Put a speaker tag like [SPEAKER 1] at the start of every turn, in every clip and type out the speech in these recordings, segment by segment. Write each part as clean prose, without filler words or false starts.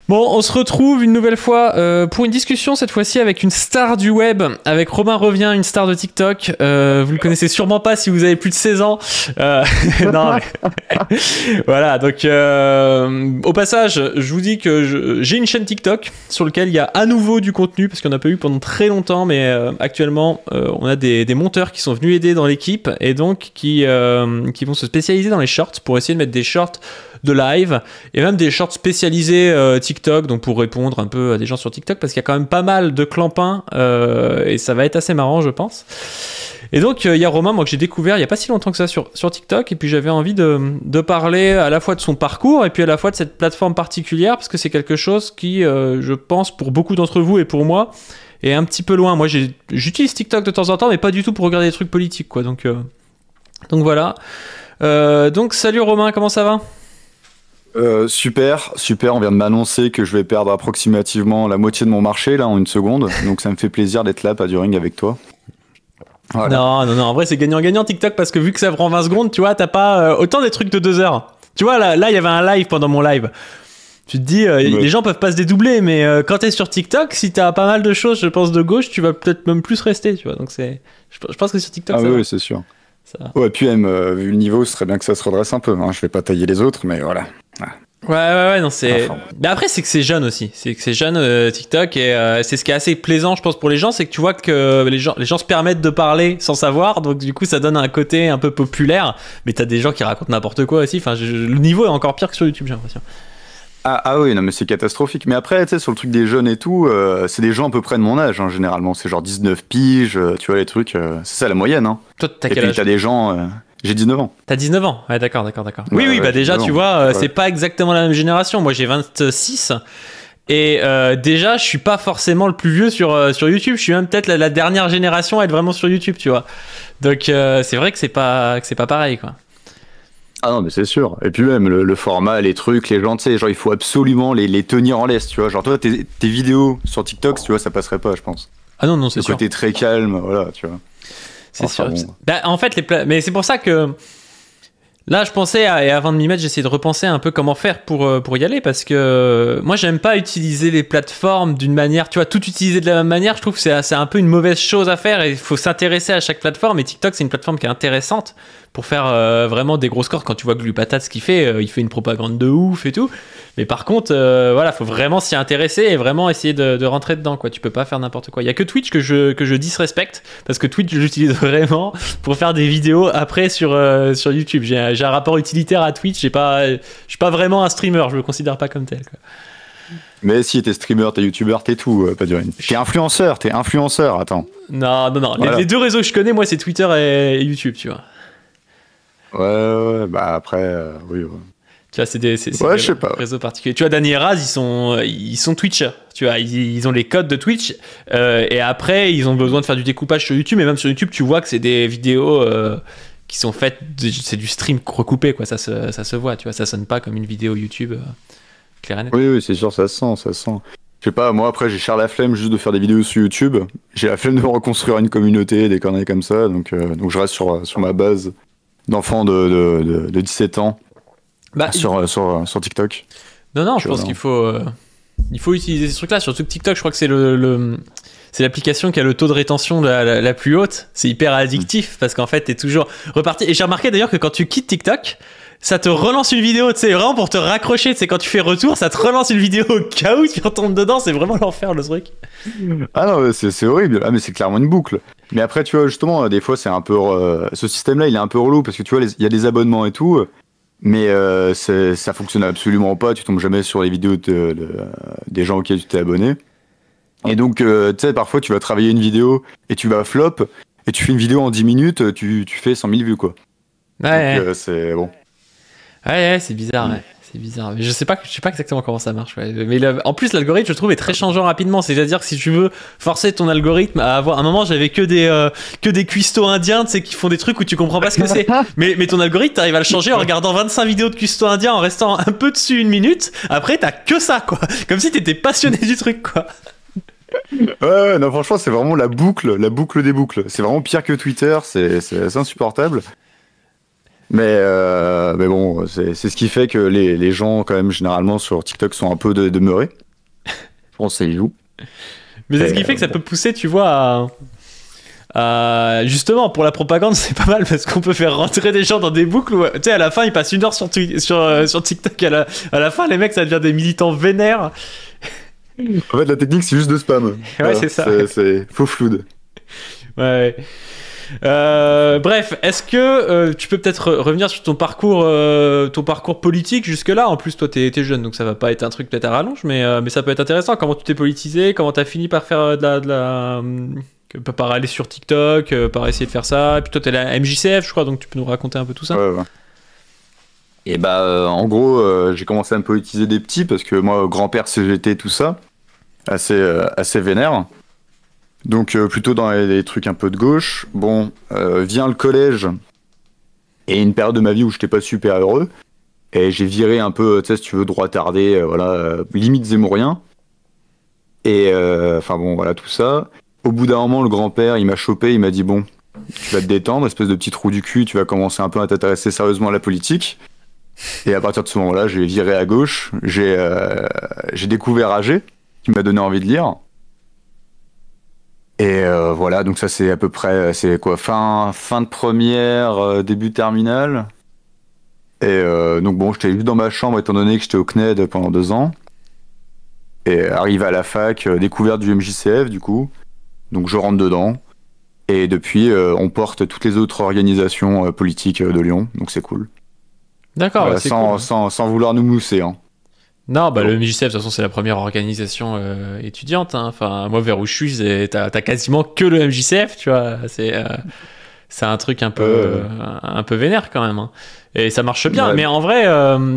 [SPEAKER 1] Bon, on se retrouve une nouvelle fois pour une discussion, cette fois-ci avec une star du web, avec Romain Revient, une star de TikTok. Vous le connaissez sûrement pas si vous avez plus de 16 ans. Non, mais... Voilà, donc au passage, je vous dis que j'ai une chaîne TikTok sur laquelle il y a à nouveau du contenu, parce qu'on n'a pas eu pendant très longtemps, mais actuellement, on a des monteurs qui sont venus aider dans l'équipe, et donc qui vont se spécialiser dans les shorts, pour essayer de mettre des shorts de live et même des shorts spécialisés TikTok, donc pour répondre un peu à des gens sur TikTok, parce qu'il y a quand même pas mal de clampins et ça va être assez marrant, je pense. Et donc il y a Romain, moi, que j'ai découvert il y a pas si longtemps que ça sur TikTok, et puis j'avais envie de parler à la fois de son parcours et puis à la fois de cette plateforme particulière, parce que c'est quelque chose qui je pense pour beaucoup d'entre vous et pour moi est un petit peu loin. Moi j'utilise TikTok de temps en temps, mais pas du tout pour regarder des trucs politiques, quoi. Donc voilà. Donc salut Romain, comment ça va?
[SPEAKER 2] Super, on vient de m'annoncer que je vais perdre approximativement la moitié de mon marché là en une seconde, donc ça me fait plaisir d'être là, pas du ring avec toi. Voilà.
[SPEAKER 1] Non, en vrai c'est gagnant-gagnant TikTok, parce que vu que ça prend 20 secondes, tu vois, t'as pas autant des trucs de 2 heures. Tu vois, là il y avait un live pendant mon live. Tu te dis, ouais. Les gens peuvent pas se dédoubler, mais quand t'es sur TikTok, si t'as pas mal de choses, je pense, de gauche, tu vas peut-être même plus rester, tu vois. Donc je pense que sur TikTok,
[SPEAKER 2] ah oui, c'est sûr. Ça... Ouais, puis même, vu le niveau, ce serait bien que ça se redresse un peu. Hein. Je vais pas tailler les autres, mais voilà.
[SPEAKER 1] Ouais, non, c'est... Enfin, mais après, c'est que c'est jeune aussi. C'est que c'est jeune, TikTok, et c'est ce qui est assez plaisant, je pense, pour les gens, c'est que tu vois que les gens se permettent de parler sans savoir, donc du coup, ça donne un côté un peu populaire, mais t'as des gens qui racontent n'importe quoi aussi. Enfin, le niveau est encore pire que sur YouTube, j'ai l'impression.
[SPEAKER 2] Ah oui, non, mais c'est catastrophique. Mais après, tu sais, sur le truc des jeunes et tout, c'est des gens à peu près de mon âge, hein, généralement. C'est genre 19 piges, tu vois, les trucs. C'est ça la moyenne, hein.
[SPEAKER 1] Toi, t'as
[SPEAKER 2] quel âge? Et puis t'as des gens... J'ai 19 ans.
[SPEAKER 1] T'as 19 ans? Ouais, d'accord. Oui, bah déjà, tu vois, c'est pas exactement la même génération. Moi, j'ai 26. Et déjà, je suis pas forcément le plus vieux sur YouTube. Je suis même peut-être la dernière génération à être vraiment sur YouTube, tu vois. Donc, c'est vrai que c'est pas pareil, quoi.
[SPEAKER 2] Ah non, mais c'est sûr. Et puis même le format, les trucs, les gens, tu sais, genre il faut absolument les tenir en laisse, tu vois. Genre toi, tes vidéos sur TikTok, tu vois, ça passerait pas, je pense.
[SPEAKER 1] Ah non, c'est sûr.
[SPEAKER 2] Le côté très calme, voilà, tu vois.
[SPEAKER 1] C'est sûr. Bon. Bah, en fait, mais c'est pour ça que là, je pensais, et avant de m'y mettre, j'essayais de repenser un peu comment faire pour y aller, parce que moi, j'aime pas utiliser les plateformes d'une manière, tu vois, tout utiliser de la même manière. Je trouve que c'est un peu une mauvaise chose à faire, et il faut s'intéresser à chaque plateforme. Et TikTok, c'est une plateforme qui est intéressante pour faire vraiment des gros scores. Quand tu vois Glupatat, ce qu'il fait, il fait une propagande de ouf et tout. Mais par contre, voilà, faut vraiment s'y intéresser et vraiment essayer de rentrer dedans, quoi. Tu peux pas faire n'importe quoi. Il y a que Twitch que je disrespecte, parce que Twitch, j'utilise vraiment pour faire des vidéos après sur YouTube. J'ai un rapport utilitaire à Twitch. Je suis pas vraiment un streamer. Je me considère pas comme tel, quoi.
[SPEAKER 2] Mais si t'es streamer, t'es youtubeur, t'es tout, pas du rien. T'es influenceur, attends.
[SPEAKER 1] Non.
[SPEAKER 2] Voilà.
[SPEAKER 1] Les deux réseaux que je connais, moi, c'est Twitter et YouTube, tu vois.
[SPEAKER 2] Ouais, bah après, oui.
[SPEAKER 1] Tu vois, c'est des réseaux particuliers. Tu vois, Dany et Raz, ils sont Twitchers. Tu vois, ils ont les codes de Twitch. Et après, ils ont besoin de faire du découpage sur YouTube. Et même sur YouTube, tu vois que c'est des vidéos qui sont faites. C'est du stream recoupé, quoi. Ça se voit, tu vois. Ça sonne pas comme une vidéo YouTube claire et nette.
[SPEAKER 2] Oui, c'est sûr, ça se sent. Je sais pas, moi après, j'ai cher la flemme juste de faire des vidéos sur YouTube. J'ai la flemme de reconstruire une communauté, des conneries comme ça. Donc je reste sur ma base d'enfants de 17 ans. Bah, sur TikTok.
[SPEAKER 1] Non, je pense qu'il faut utiliser ce truc-là. Surtout que TikTok, je crois que c'est c'est l'application qui a le taux de rétention la plus haute. C'est hyper addictif parce qu'en fait, t'es toujours reparti. Et j'ai remarqué d'ailleurs que quand tu quittes TikTok, ça te relance une vidéo, tu sais, vraiment pour te raccrocher. Tu sais, quand tu fais retour, ça te relance une vidéo au cas où tu retombes dedans. C'est vraiment l'enfer, le truc.
[SPEAKER 2] Ah non, c'est horrible. Ah, mais c'est clairement une boucle. Mais après, tu vois, justement, des fois, c'est un peu... ce système-là, il est un peu relou parce que tu vois, il y a des abonnements et tout... Mais ça fonctionne absolument pas, tu tombes jamais sur les vidéos des gens auxquels tu t'es abonné. Et donc, tu sais, parfois tu vas travailler une vidéo et tu vas flop, et tu fais une vidéo en 10 minutes, tu fais 100 000 vues, quoi.
[SPEAKER 1] Ouais.
[SPEAKER 2] Donc, c'est bon.
[SPEAKER 1] Ouais, c'est bizarre, ouais. C'est bizarre. Mais je sais pas exactement comment ça marche. Ouais. Mais en plus, l'algorithme, je trouve, est très changeant rapidement. C'est-à-dire que si tu veux forcer ton algorithme à avoir... À un moment, j'avais que des cuistots indiens, tu sais, qui font des trucs où tu comprends pas ce que c'est. Mais ton algorithme, t'arrives à le changer en regardant 25 vidéos de cuistots indiens, en restant un peu dessus une minute. Après, t'as que ça, quoi. Comme si t'étais passionné du truc, quoi.
[SPEAKER 2] Ouais, non, franchement, c'est vraiment la boucle des boucles. C'est vraiment pire que Twitter, c'est insupportable. Mais bon, c'est ce qui fait que les gens, quand même, généralement, sur TikTok sont un peu demeurés. Je pense que ça y joue.
[SPEAKER 1] Mais c'est ce qui fait que ça peut pousser, tu vois, justement, pour la propagande, c'est pas mal parce qu'on peut faire rentrer des gens dans des boucles où, tu sais, à la fin, ils passent 1 heure sur TikTok. À la fin, les mecs, ça devient des militants vénères.
[SPEAKER 2] En fait, la technique, c'est juste de spam.
[SPEAKER 1] Ouais, c'est ça.
[SPEAKER 2] C'est faux floude.
[SPEAKER 1] Ouais. Bref, est-ce que tu peux peut-être revenir sur ton parcours politique jusque-là? En plus, toi, t'es jeune, donc ça va pas être un truc peut-être à rallonge, mais ça peut être intéressant. Comment tu t'es politisé? Comment t'as fini par faire par aller sur TikTok, par essayer de faire ça? Et puis toi, t'es la MJCF, je crois, donc tu peux nous raconter un peu tout ça?
[SPEAKER 2] Ouais. Et en gros, j'ai commencé à me politiser des petits parce que moi, grand-père CGT, tout ça, assez vénère. Donc plutôt dans les trucs un peu de gauche. Bon, vient le collège et une période de ma vie où j'étais pas super heureux. Et j'ai viré un peu, tu sais, si tu veux, droitardé, limite zémourien. Et enfin bon, voilà, tout ça. Au bout d'un moment, le grand-père, il m'a chopé, il m'a dit, bon, tu vas te détendre, espèce de petit trou du cul, tu vas commencer un peu à t'intéresser sérieusement à la politique. Et à partir de ce moment-là, j'ai viré à gauche, j'ai découvert AG, qui m'a donné envie de lire. Et voilà, donc ça c'est à peu près, c'est quoi, fin de première, début terminale. Et donc bon, j'étais juste dans ma chambre étant donné que j'étais au CNED pendant 2 ans. Et arrivé à la fac, découverte du MJCF du coup. Donc je rentre dedans. Et depuis, on porte toutes les autres organisations politiques de Lyon, donc c'est cool.
[SPEAKER 1] D'accord,
[SPEAKER 2] Voilà,
[SPEAKER 1] c'est cool.
[SPEAKER 2] sans vouloir nous mousser, hein.
[SPEAKER 1] Non, bah le MJCF, de toute façon, c'est la première organisation étudiante, hein. Enfin, moi, vers où je suis, t'as quasiment que le MJCF, tu vois. C'est un truc un peu vénère quand même, hein. Et ça marche bien.
[SPEAKER 2] Ouais.
[SPEAKER 1] Mais en vrai,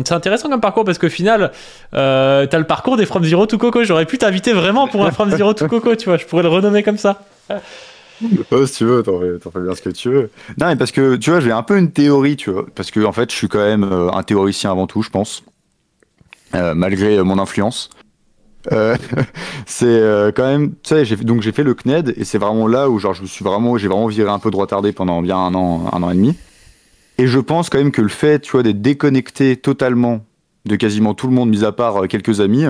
[SPEAKER 1] c'est intéressant comme parcours parce qu'au final, t'as le parcours des From Zero to Coco. J'aurais pu t'inviter vraiment pour un From Zero to Coco, tu vois. Je pourrais le renommer comme ça.
[SPEAKER 2] Oh, si tu veux, t'en fais bien ce que tu veux. Non, mais parce que, tu vois, j'ai un peu une théorie, tu vois. Parce que, en fait, je suis quand même un théoricien avant tout, je pense. Malgré mon influence. C'est quand même, tu sais, j'ai fait le CNED et c'est vraiment là où, genre, j'ai vraiment viré un peu droitardé pendant bien 1 an et demi. Et je pense quand même que le fait, tu vois, d'être déconnecté totalement de quasiment tout le monde, mis à part quelques amis,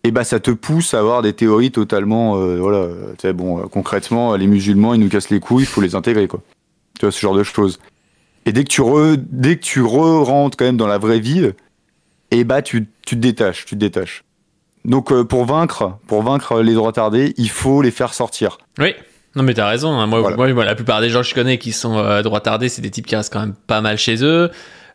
[SPEAKER 2] et bah ça te pousse à avoir des théories totalement, voilà, tu sais, bon, concrètement, les musulmans, ils nous cassent les couilles, il faut les intégrer, quoi. Tu vois, ce genre de choses. Et dès que tu rentres quand même dans la vraie vie, et bah tu te détaches. Donc pour vaincre les droitardés, il faut les faire sortir.
[SPEAKER 1] Oui. Non, mais t'as raison, hein.
[SPEAKER 2] Voilà.
[SPEAKER 1] Moi, la plupart des gens que je connais qui sont droitardés, c'est des types qui restent quand même pas mal chez eux.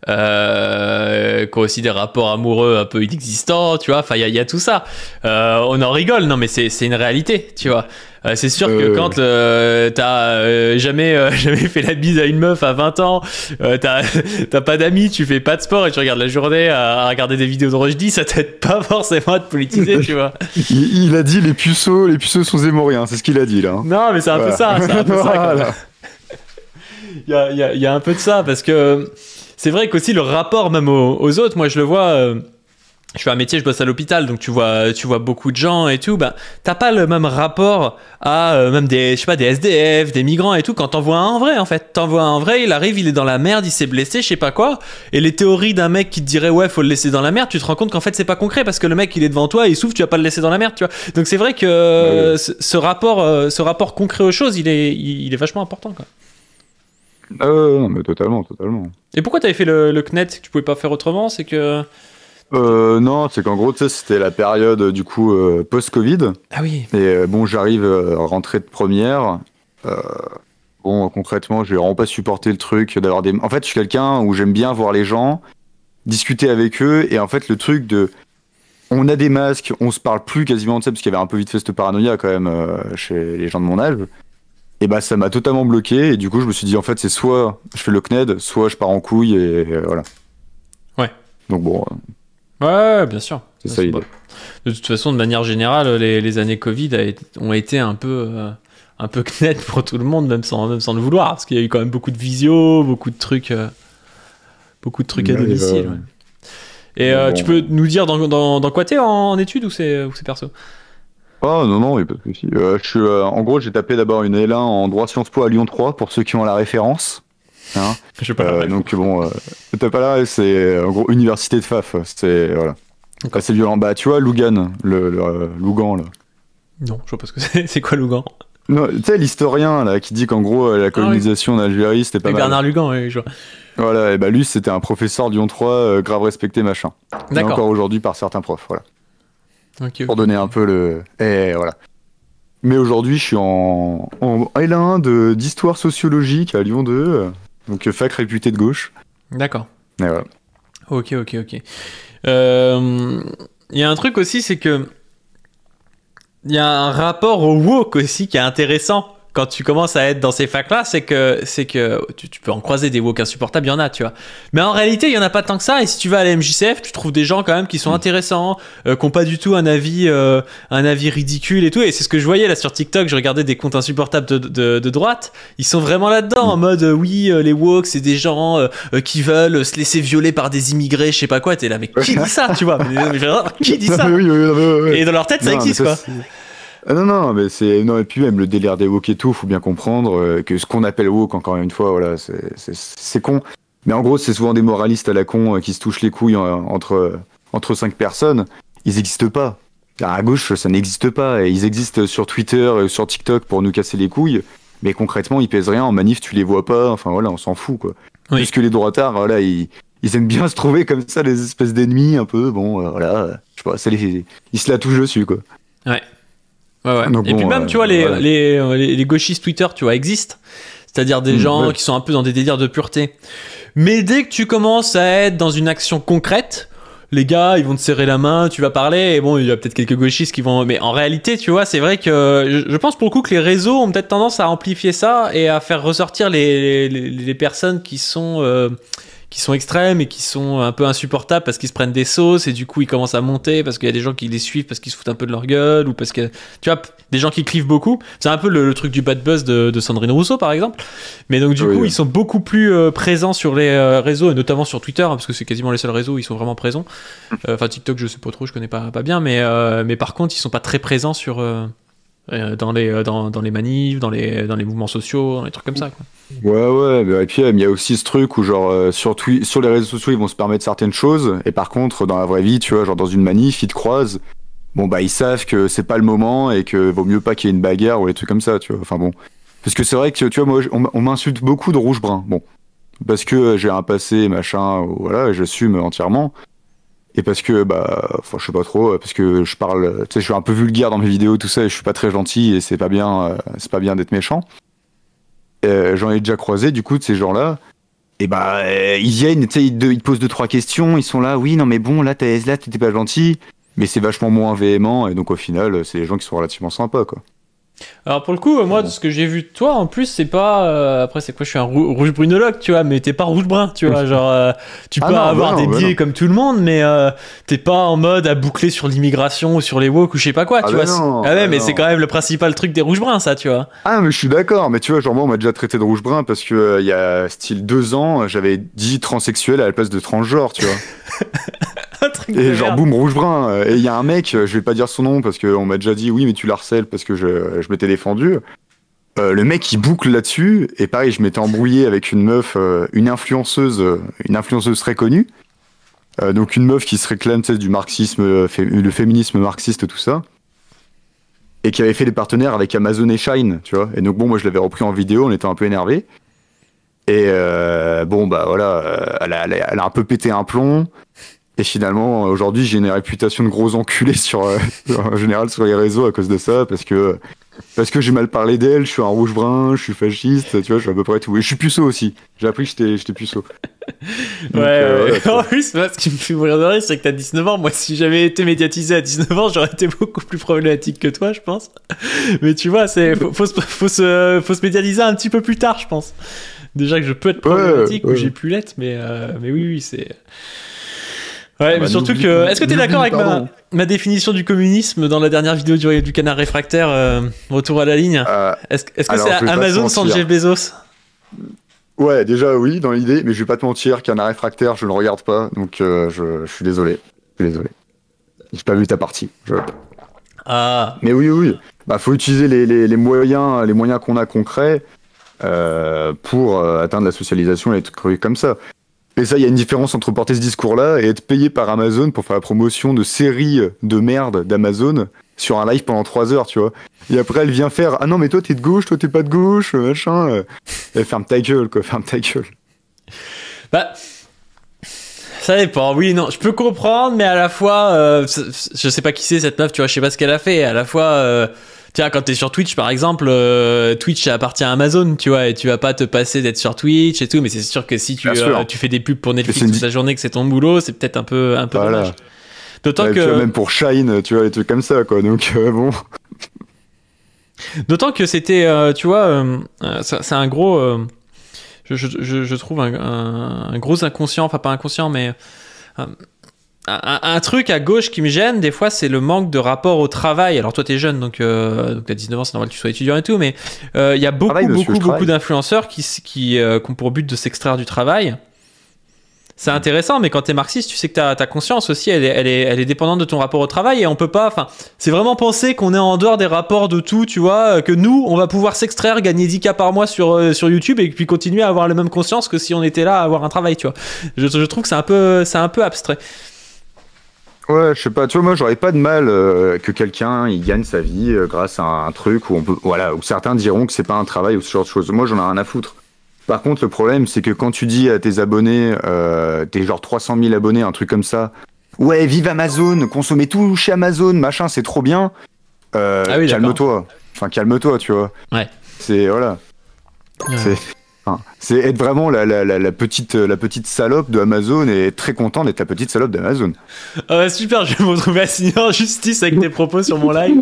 [SPEAKER 1] Qui ont aussi des rapports amoureux un peu inexistants, tu vois. Enfin, il y a tout ça. On en rigole, non, mais c'est une réalité, tu vois. C'est sûr que quand t'as jamais fait la bise à une meuf à 20 ans, t'as pas d'amis, tu fais pas de sport et tu regardes la journée à regarder des vidéos de Rochdi, ça t'aide pas forcément à te politiser, tu vois.
[SPEAKER 2] Il a dit les puceaux sont zémoriens, c'est ce qu'il a dit là. Hein.
[SPEAKER 1] Non, mais c'est un peu ça, c'est un peu ça.
[SPEAKER 2] Voilà.
[SPEAKER 1] Il y a un peu de ça parce que c'est vrai qu'aussi le rapport même aux autres, moi je le vois, je fais un métier, je bosse à l'hôpital, donc tu vois beaucoup de gens et tout, bah t'as pas le même rapport à même des SDF, des migrants et tout, quand t'en vois un en vrai en fait. T'en vois un en vrai, il arrive, il est dans la merde, il s'est blessé, je sais pas quoi, et les théories d'un mec qui te dirait ouais faut le laisser dans la merde, tu te rends compte qu'en fait c'est pas concret parce que le mec il est devant toi, il souffre, tu vas pas le laisser dans la merde, tu vois. Donc c'est vrai que ce rapport concret aux choses, il est vachement important, quoi.
[SPEAKER 2] Non, mais totalement.
[SPEAKER 1] Et pourquoi t'avais fait le CNET, que tu pouvais pas faire autrement, c'est que...
[SPEAKER 2] Non, c'est qu'en gros, tu sais, c'était la période du coup post-Covid.
[SPEAKER 1] Ah oui.
[SPEAKER 2] Et bon, j'arrive rentrée de première. Bon, concrètement, j'ai vraiment pas supporté le truc d'avoir des. En fait, je suis quelqu'un où j'aime bien voir les gens, discuter avec eux, et en fait, le truc de. On a des masques, on se parle plus quasiment, tu sais, parce qu'il y avait un peu vite fait cette paranoïa quand même chez les gens de mon âge. Et bah, ça m'a totalement bloqué, et du coup, je me suis dit, en fait, c'est soit je fais le CNED, soit je pars en couille, et voilà.
[SPEAKER 1] Ouais.
[SPEAKER 2] Donc bon.
[SPEAKER 1] Ouais, bien sûr.
[SPEAKER 2] C'est ça l'idée.
[SPEAKER 1] Bon. De toute façon, de manière générale, les années Covid ont été un peu CNET pour tout le monde, même sans le vouloir, parce qu'il y a eu quand même beaucoup de visio, beaucoup de trucs à domicile. Ouais. Et
[SPEAKER 2] bon,
[SPEAKER 1] tu peux nous dire dans quoi t'es en études ou c'est perso?
[SPEAKER 2] Oh non, il n'y a pas de souci. En gros, j'ai tapé d'abord une L1 en droit Sciences Po à Lyon 3, pour ceux qui ont la référence. Hein.
[SPEAKER 1] Je sais pas.
[SPEAKER 2] Donc bon, t'as pas là, c'est en gros université de Faf. C'est voilà. C'est violent. Bah tu vois, Lougan, le Lougan là.
[SPEAKER 1] Non, je vois pas ce que c'est. C'est quoi Lougan?
[SPEAKER 2] Non, tu sais l'historien là qui dit qu'en gros la colonisation d'Algérie c'était pas mal.
[SPEAKER 1] Bernard Lugan, oui, je vois.
[SPEAKER 2] Voilà, et bah lui c'était un professeur Lyon 3 grave respecté machin.
[SPEAKER 1] D'accord.
[SPEAKER 2] Et encore aujourd'hui par certains profs, voilà.
[SPEAKER 1] Okay.
[SPEAKER 2] Pour donner un peu le. Et voilà. Mais aujourd'hui je suis en L1 d'histoire sociologique à Lyon 2, donc fac réputée de gauche.
[SPEAKER 1] D'accord.
[SPEAKER 2] Et voilà.
[SPEAKER 1] Ok. Il y a un truc aussi, c'est que il y a un rapport au woke aussi qui est intéressant quand tu commences à être dans ces facs-là, c'est que tu peux en croiser des woke insupportables, il y en a, tu vois. Mais en réalité, il y en a pas tant que ça. Et si tu vas à la MJCF, tu trouves des gens quand même qui sont intéressants, qui ont pas du tout un avis ridicule et tout. Et c'est ce que je voyais là sur TikTok. Je regardais des comptes insupportables de droite. Ils sont vraiment là-dedans en mode oui, les woke, c'est des gens qui veulent se laisser violer par des immigrés, je sais pas quoi. T'es là, mais qui dit ça, tu vois? Qui dit ça?
[SPEAKER 2] Oui.
[SPEAKER 1] Et dans leur tête, ça existe, quoi.
[SPEAKER 2] Ah non, mais c'est non, et puis même le délire des woke et tout, faut bien comprendre que ce qu'on appelle woke, encore une fois, voilà, c'est con. Mais en gros, c'est souvent des moralistes à la con qui se touchent les couilles entre 5 personnes. Ils n'existent pas. À gauche, ça n'existe pas. Et ils existent sur Twitter et sur TikTok pour nous casser les couilles. Mais concrètement, ils pèsent rien. En manif, tu les vois pas. Enfin voilà, on s'en fout, quoi.
[SPEAKER 1] Oui.
[SPEAKER 2] Puisque les droitards, voilà, ils aiment bien se trouver comme ça, les espèces d'ennemis, un peu. Bon, voilà, je sais pas, ils se la touchent dessus, quoi.
[SPEAKER 1] Ouais. Ouais.
[SPEAKER 2] Donc,
[SPEAKER 1] et puis même, tu vois, les gauchistes Twitter, tu vois, existent. C'est-à-dire des gens qui sont un peu dans des délires de pureté. Mais dès que tu commences à être dans une action concrète, les gars, ils vont te serrer la main, tu vas parler, et bon, il y a peut-être quelques gauchistes qui vont... Mais en réalité, tu vois, c'est vrai que je pense pour le coup que les réseaux ont peut-être tendance à amplifier ça et à faire ressortir les personnes qui sont extrêmes et qui sont un peu insupportables parce qu'ils se prennent des sauces et du coup ils commencent à monter parce qu'il y a des gens qui les suivent parce qu'ils se foutent un peu de leur gueule ou parce que tu vois des gens qui clivent beaucoup. C'est un peu le truc du bad buzz de Sandrine Rousseau par exemple. Mais donc du coup ils sont beaucoup plus présents sur les réseaux et notamment sur Twitter hein, parce que c'est quasiment les seuls réseaux où ils sont vraiment présents. Enfin TikTok je sais pas trop, je connais pas bien mais par contre ils sont pas très présents sur dans les manifs, dans les mouvements sociaux, dans les trucs comme ça, quoi.
[SPEAKER 2] Ouais, et puis il y a aussi ce truc où genre sur les réseaux sociaux ils vont se permettre certaines choses et par contre dans la vraie vie tu vois genre dans une manif ils te croisent, bon bah ils savent que c'est pas le moment et que vaut mieux pas qu'il y ait une bagarre ou des trucs comme ça tu vois, enfin bon, parce que c'est vrai que tu vois moi on m'insulte beaucoup de rouge brun, bon parce que j'ai un passé machin, voilà j'assume entièrement. Et parce que, enfin, je sais pas trop, parce que je parle, tu sais, je suis un peu vulgaire dans mes vidéos, tout ça, et je suis pas très gentil, et c'est pas bien d'être méchant. J'en ai déjà croisé, du coup, de ces gens-là, et ils viennent, tu sais, ils te posent 2-3 questions, ils sont là, oui, non, mais bon, là, t'étais pas gentil, mais c'est vachement moins véhément, et donc au final, c'est des gens qui sont relativement sympas, quoi.
[SPEAKER 1] Alors pour le coup, moi, de ce que j'ai vu de toi, en plus, c'est pas... après, c'est quoi, je suis un rouge-brunologue, tu vois, mais t'es pas rouge-brun, tu vois, genre... tu peux avoir des biais comme tout le monde, mais t'es pas en mode à boucler sur l'immigration ou sur les woke ou je sais pas quoi, tu vois.
[SPEAKER 2] Non,
[SPEAKER 1] mais c'est quand même le principal truc des rouges-bruns, ça, tu vois.
[SPEAKER 2] Ah, mais je suis d'accord, mais tu vois, genre moi, on m'a déjà traité de rouge-brun parce que il y a style 2 ans, j'avais dit transsexuel à la place de transgenre, tu vois. Et genre boum, rouge-brun. Et il y a un mec, je vais pas dire son nom parce qu'on m'a déjà dit oui mais tu l'harcèles parce que je m'étais défendu. Le mec il boucle là-dessus et pareil je m'étais embrouillé avec une meuf, une influenceuse très connue. Donc une meuf qui se réclame du marxisme, le féminisme marxiste tout ça. Et qui avait fait des partenaires avec Amazon et Shine, tu vois. Et donc bon moi je l'avais repris en vidéo, on était un peu énervé. Et bon bah voilà, elle a un peu pété un plomb. Et finalement, aujourd'hui, j'ai une réputation de gros enculé en général sur les réseaux à cause de ça, parce que j'ai mal parlé d'elle, je suis un rouge-brun, je suis fasciste, tu vois, je suis à peu près tout. Et je suis puceau aussi. J'ai appris que j'étais puceau. Donc,
[SPEAKER 1] ouais. En plus, moi, ce qui me fait mourir de rire, c'est que t'as 19 ans. Moi, si j'avais été médiatisé à 19 ans, j'aurais été beaucoup plus problématique que toi, je pense. Mais tu vois, faut se médiatiser un petit peu plus tard, je pense. Déjà que je peux être problématique ou j'ai pu l'être, mais oui, c'est... Ouais, mais surtout que... Est-ce que t'es d'accord avec ma définition du communisme dans la dernière vidéo du Canard Réfractaire, Retour à la ligne? Est-ce que c'est Amazon sans Jeff Bezos?
[SPEAKER 2] Ouais, déjà oui, dans l'idée, mais je vais pas te mentir, Canard Réfractaire, je ne le regarde pas, donc je suis désolé. J'ai pas vu ta partie.
[SPEAKER 1] Ah.
[SPEAKER 2] Mais oui. Faut utiliser les moyens qu'on a concrets. pour atteindre la socialisation et des trucs comme ça. Et ça, il y a une différence entre porter ce discours-là et être payé par Amazon pour faire la promotion de séries de merde d'Amazon sur un live pendant 3 heures, tu vois. Et après, elle vient faire « Ah non, mais toi, t'es de gauche, toi, t'es pas de gauche, machin. » Elle ferme ta gueule, quoi, ferme ta gueule.
[SPEAKER 1] Bah, ça dépend, oui, non, je peux comprendre, mais à la fois, je sais pas qui c'est cette meuf, tu vois, je sais pas ce qu'elle a fait. À la fois, tu vois, quand t'es sur Twitch, par exemple, Twitch ça appartient à Amazon, tu vois, et tu vas pas te passer d'être sur Twitch et tout, mais c'est sûr que si tu fais des pubs pour Netflix toute la journée, que c'est ton boulot, c'est peut-être un peu voilà. Dommage. D'autant que...
[SPEAKER 2] Tu vois, même pour Shine, tu vois, les trucs comme ça, quoi, donc bon...
[SPEAKER 1] D'autant que c'était, tu vois, c'est un gros... je trouve un gros inconscient, enfin pas inconscient, mais un truc à gauche qui me gêne des fois, c'est le manque de rapport au travail. Alors toi t'es jeune, donc t'as 19 ans, c'est normal que tu sois étudiant et tout, mais il y a beaucoup d'influenceurs qui ont pour but de s'extraire du travail. C'est intéressant, mais quand t'es marxiste, tu sais que ta conscience aussi, elle est dépendante de ton rapport au travail, et on peut pas, enfin, c'est vraiment penser qu'on est en dehors des rapports de tout, tu vois, que nous, on va pouvoir s'extraire, gagner 10K par mois sur YouTube, et puis continuer à avoir la même conscience que si on était là à avoir un travail, tu vois. Je trouve que c'est un peu abstrait.
[SPEAKER 2] Ouais, je sais pas, tu vois, moi j'aurais pas de mal que quelqu'un il gagne sa vie grâce à un truc où on peut, voilà, où certains diront que c'est pas un travail ou ce genre de choses. Moi j'en ai rien à foutre. Par contre, le problème, c'est que quand tu dis à tes abonnés, t'es genre 300 000 abonnés, un truc comme ça, ouais, vive Amazon, consommez tout chez Amazon, machin, c'est trop bien,
[SPEAKER 1] Ah oui,
[SPEAKER 2] calme-toi. Enfin, calme-toi, tu vois.
[SPEAKER 1] Ouais.
[SPEAKER 2] C'est, voilà. Ouais. C'est être vraiment la petite salope de Amazon et être très content d'être la petite salope d'Amazon.
[SPEAKER 1] Super, je vais me retrouver assigné en justice avec tes propos sur mon live.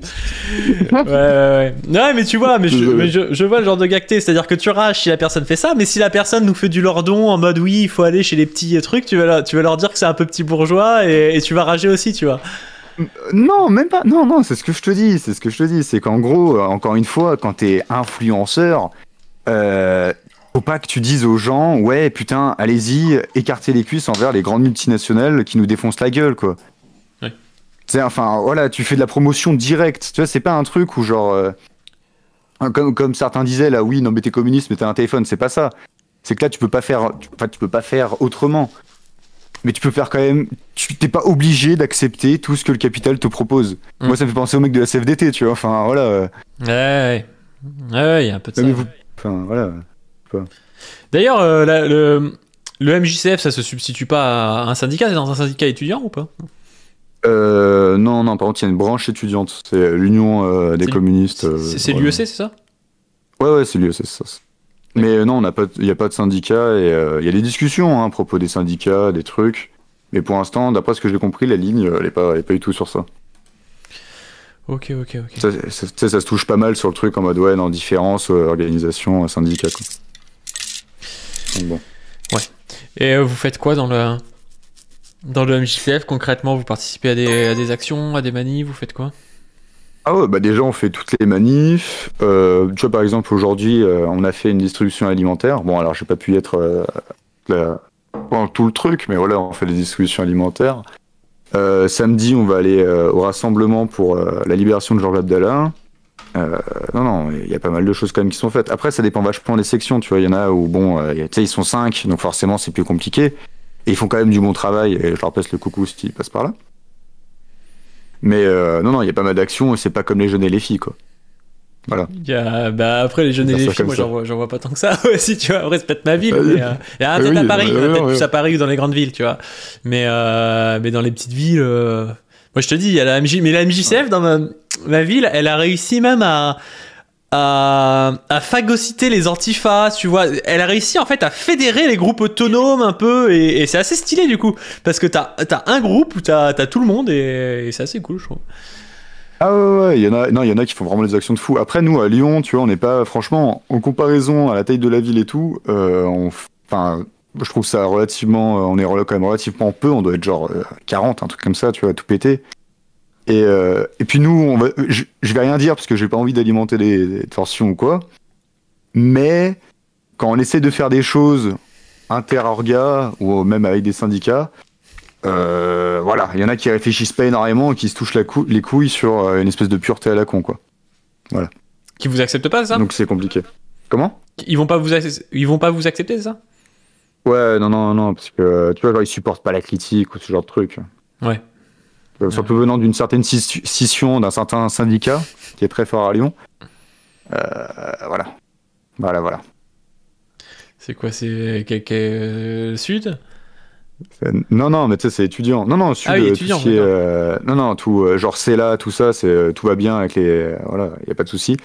[SPEAKER 1] Ouais. Non, mais tu vois, je vois le genre de gacté, c'est-à-dire que tu rages si la personne fait ça, mais si la personne nous fait du lordon en mode oui, il faut aller chez les petits trucs, tu vas leur dire que c'est un peu petit bourgeois et tu vas rager aussi, tu vois.
[SPEAKER 2] Non, même pas. Non, c'est ce que je te dis. C'est qu'en gros, encore une fois, quand t'es influenceur, faut pas que tu dises aux gens, ouais, putain, allez-y, écartez les cuisses envers les grandes multinationales qui nous défoncent la gueule, quoi.
[SPEAKER 1] Ouais.
[SPEAKER 2] C'est, enfin, voilà, tu fais de la promotion directe. Tu vois, c'est pas un truc où genre, comme certains disaient là, oui, non, mais t'es communiste, mais t'as un téléphone. C'est pas ça. C'est que là, tu peux pas faire autrement. Mais tu peux faire quand même. Tu t'es pas obligé d'accepter tout ce que le capital te propose. Moi, ça me fait penser au mec de la CFDT, tu vois. Enfin, voilà.
[SPEAKER 1] Ouais, il y a un peu de ça.
[SPEAKER 2] Enfin, voilà.
[SPEAKER 1] D'ailleurs, le MJCF, ça se substitue pas à un syndicat? T'es dans un syndicat étudiant ou pas?
[SPEAKER 2] Non, par contre, il y a une branche étudiante. C'est l'Union des communistes.
[SPEAKER 1] C'est l'UEC, c'est ça?
[SPEAKER 2] Ouais, c'est l'UEC, c'est ça. Mais non, il n'y a pas de syndicat et il y a des discussions à propos des syndicats, des trucs. Mais pour l'instant, d'après ce que j'ai compris, la ligne, elle est pas du tout sur ça.
[SPEAKER 1] Ok.
[SPEAKER 2] Ça se touche pas mal sur le truc en mode, ouais, non, différence, organisation, syndicat, quoi. Donc, bon.
[SPEAKER 1] Ouais. Et vous faites quoi dans le MJCF concrètement? Vous participez à des actions, à des manifs, vous faites quoi?
[SPEAKER 2] Ah ouais, bah déjà on fait toutes les manifs. Tu vois, par exemple aujourd'hui on a fait une distribution alimentaire. Bon, alors j'ai pas pu y être pendant tout le truc, mais voilà, on fait des distributions alimentaires. Samedi on va aller au rassemblement pour la libération de Georges Abdallah. Non, il y a pas mal de choses quand même qui sont faites. Après ça dépend vachement des sections, tu vois, il y en a où bon, tu sais, ils sont 5, donc forcément c'est plus compliqué. Et ils font quand même du bon travail, et je leur passe le coucou s'ils passent par là. Mais non, il y a pas mal d'actions et c'est pas comme les jeunes et les filles, quoi. Voilà.
[SPEAKER 1] Après, les jeunes et les filles, moi j'en vois pas tant que ça aussi, tu vois. Après, c'est peut-être ma ville, mais il y a peut-être à Paris, peut-être plus à Paris ou dans les grandes villes, tu vois. Mais dans les petites villes, moi je te dis, il y a la MJ, mais la MJCF dans ma ville, elle a réussi même à phagocyter les antifas, tu vois. Elle a réussi en fait à fédérer les groupes autonomes un peu, et c'est assez stylé du coup, parce que t'as un groupe où t'as tout le monde, et c'est assez cool, je trouve.
[SPEAKER 2] Ah ouais, il y en a qui font vraiment des actions de fou. Après, nous à Lyon, tu vois, on n'est pas, franchement, en comparaison à la taille de la ville et tout, enfin, je trouve ça relativement, on est quand même relativement peu, on doit être genre 40, un truc comme ça, tu vois, tout péter. Et puis nous, je vais rien dire parce que j'ai pas envie d'alimenter des torsions ou quoi. Mais quand on essaie de faire des choses inter-orga ou même avec des syndicats, voilà, il y en a qui réfléchissent pas énormément et qui se touchent les couilles sur une espèce de pureté à la con, quoi. Voilà.
[SPEAKER 1] Qui vous acceptent pas, ça?
[SPEAKER 2] Donc c'est compliqué. Comment?
[SPEAKER 1] Ils vont pas vous accepter, c'est ça?
[SPEAKER 2] Ouais, non, parce que tu vois, genre, ils supportent pas la critique ou ce genre de truc.
[SPEAKER 1] Ouais.
[SPEAKER 2] Surtout venant d'une certaine scission d'un certain syndicat qui est très fort à Lyon. Voilà.
[SPEAKER 1] C'est quoi, c'est Sud?
[SPEAKER 2] Non, mais tu sais, c'est étudiant. Non, sud,
[SPEAKER 1] Ah oui,
[SPEAKER 2] tout
[SPEAKER 1] étudiant,
[SPEAKER 2] ce qui est, non, tout, genre c'est là, tout ça, tout va bien avec les, voilà, y a pas de souci.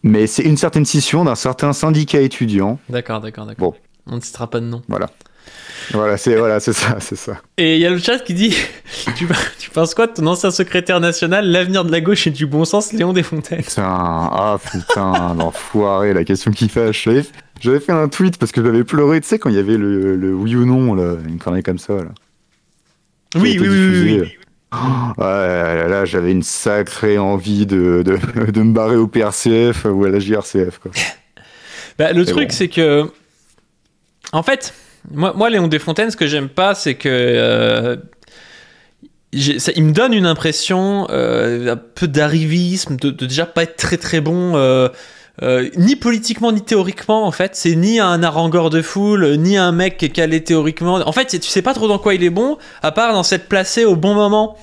[SPEAKER 2] Mais c'est une certaine scission d'un certain syndicat étudiant.
[SPEAKER 1] D'accord.
[SPEAKER 2] Bon.
[SPEAKER 1] On ne citera pas de nom.
[SPEAKER 2] Voilà, c'est ça.
[SPEAKER 1] Et il y a le chat qui dit tu penses quoi de ton ancien secrétaire national, l'avenir de la gauche et du bon sens, Léon Desfontaines?
[SPEAKER 2] Putain, l'enfoiré, la question qui fâche. J'avais fait un tweet parce que j'avais pleuré, tu sais, quand il y avait le oui ou non, là, une connerie comme ça, là.
[SPEAKER 1] Oui.
[SPEAKER 2] Ouais, là, j'avais une sacrée envie de me barrer au PRCF ou à la JRCF, quoi.
[SPEAKER 1] Bah, le truc, c'est que, en fait, moi, Léon Desfontaines, ce que j'aime pas, c'est que il me donne une impression un peu d'arrivisme, de déjà pas être très très bon, ni politiquement ni théoriquement, en fait. C'est ni un harangeur de foule, ni un mec qui est calé théoriquement. En fait, tu sais pas trop dans quoi il est bon, à part dans s'être placé au bon moment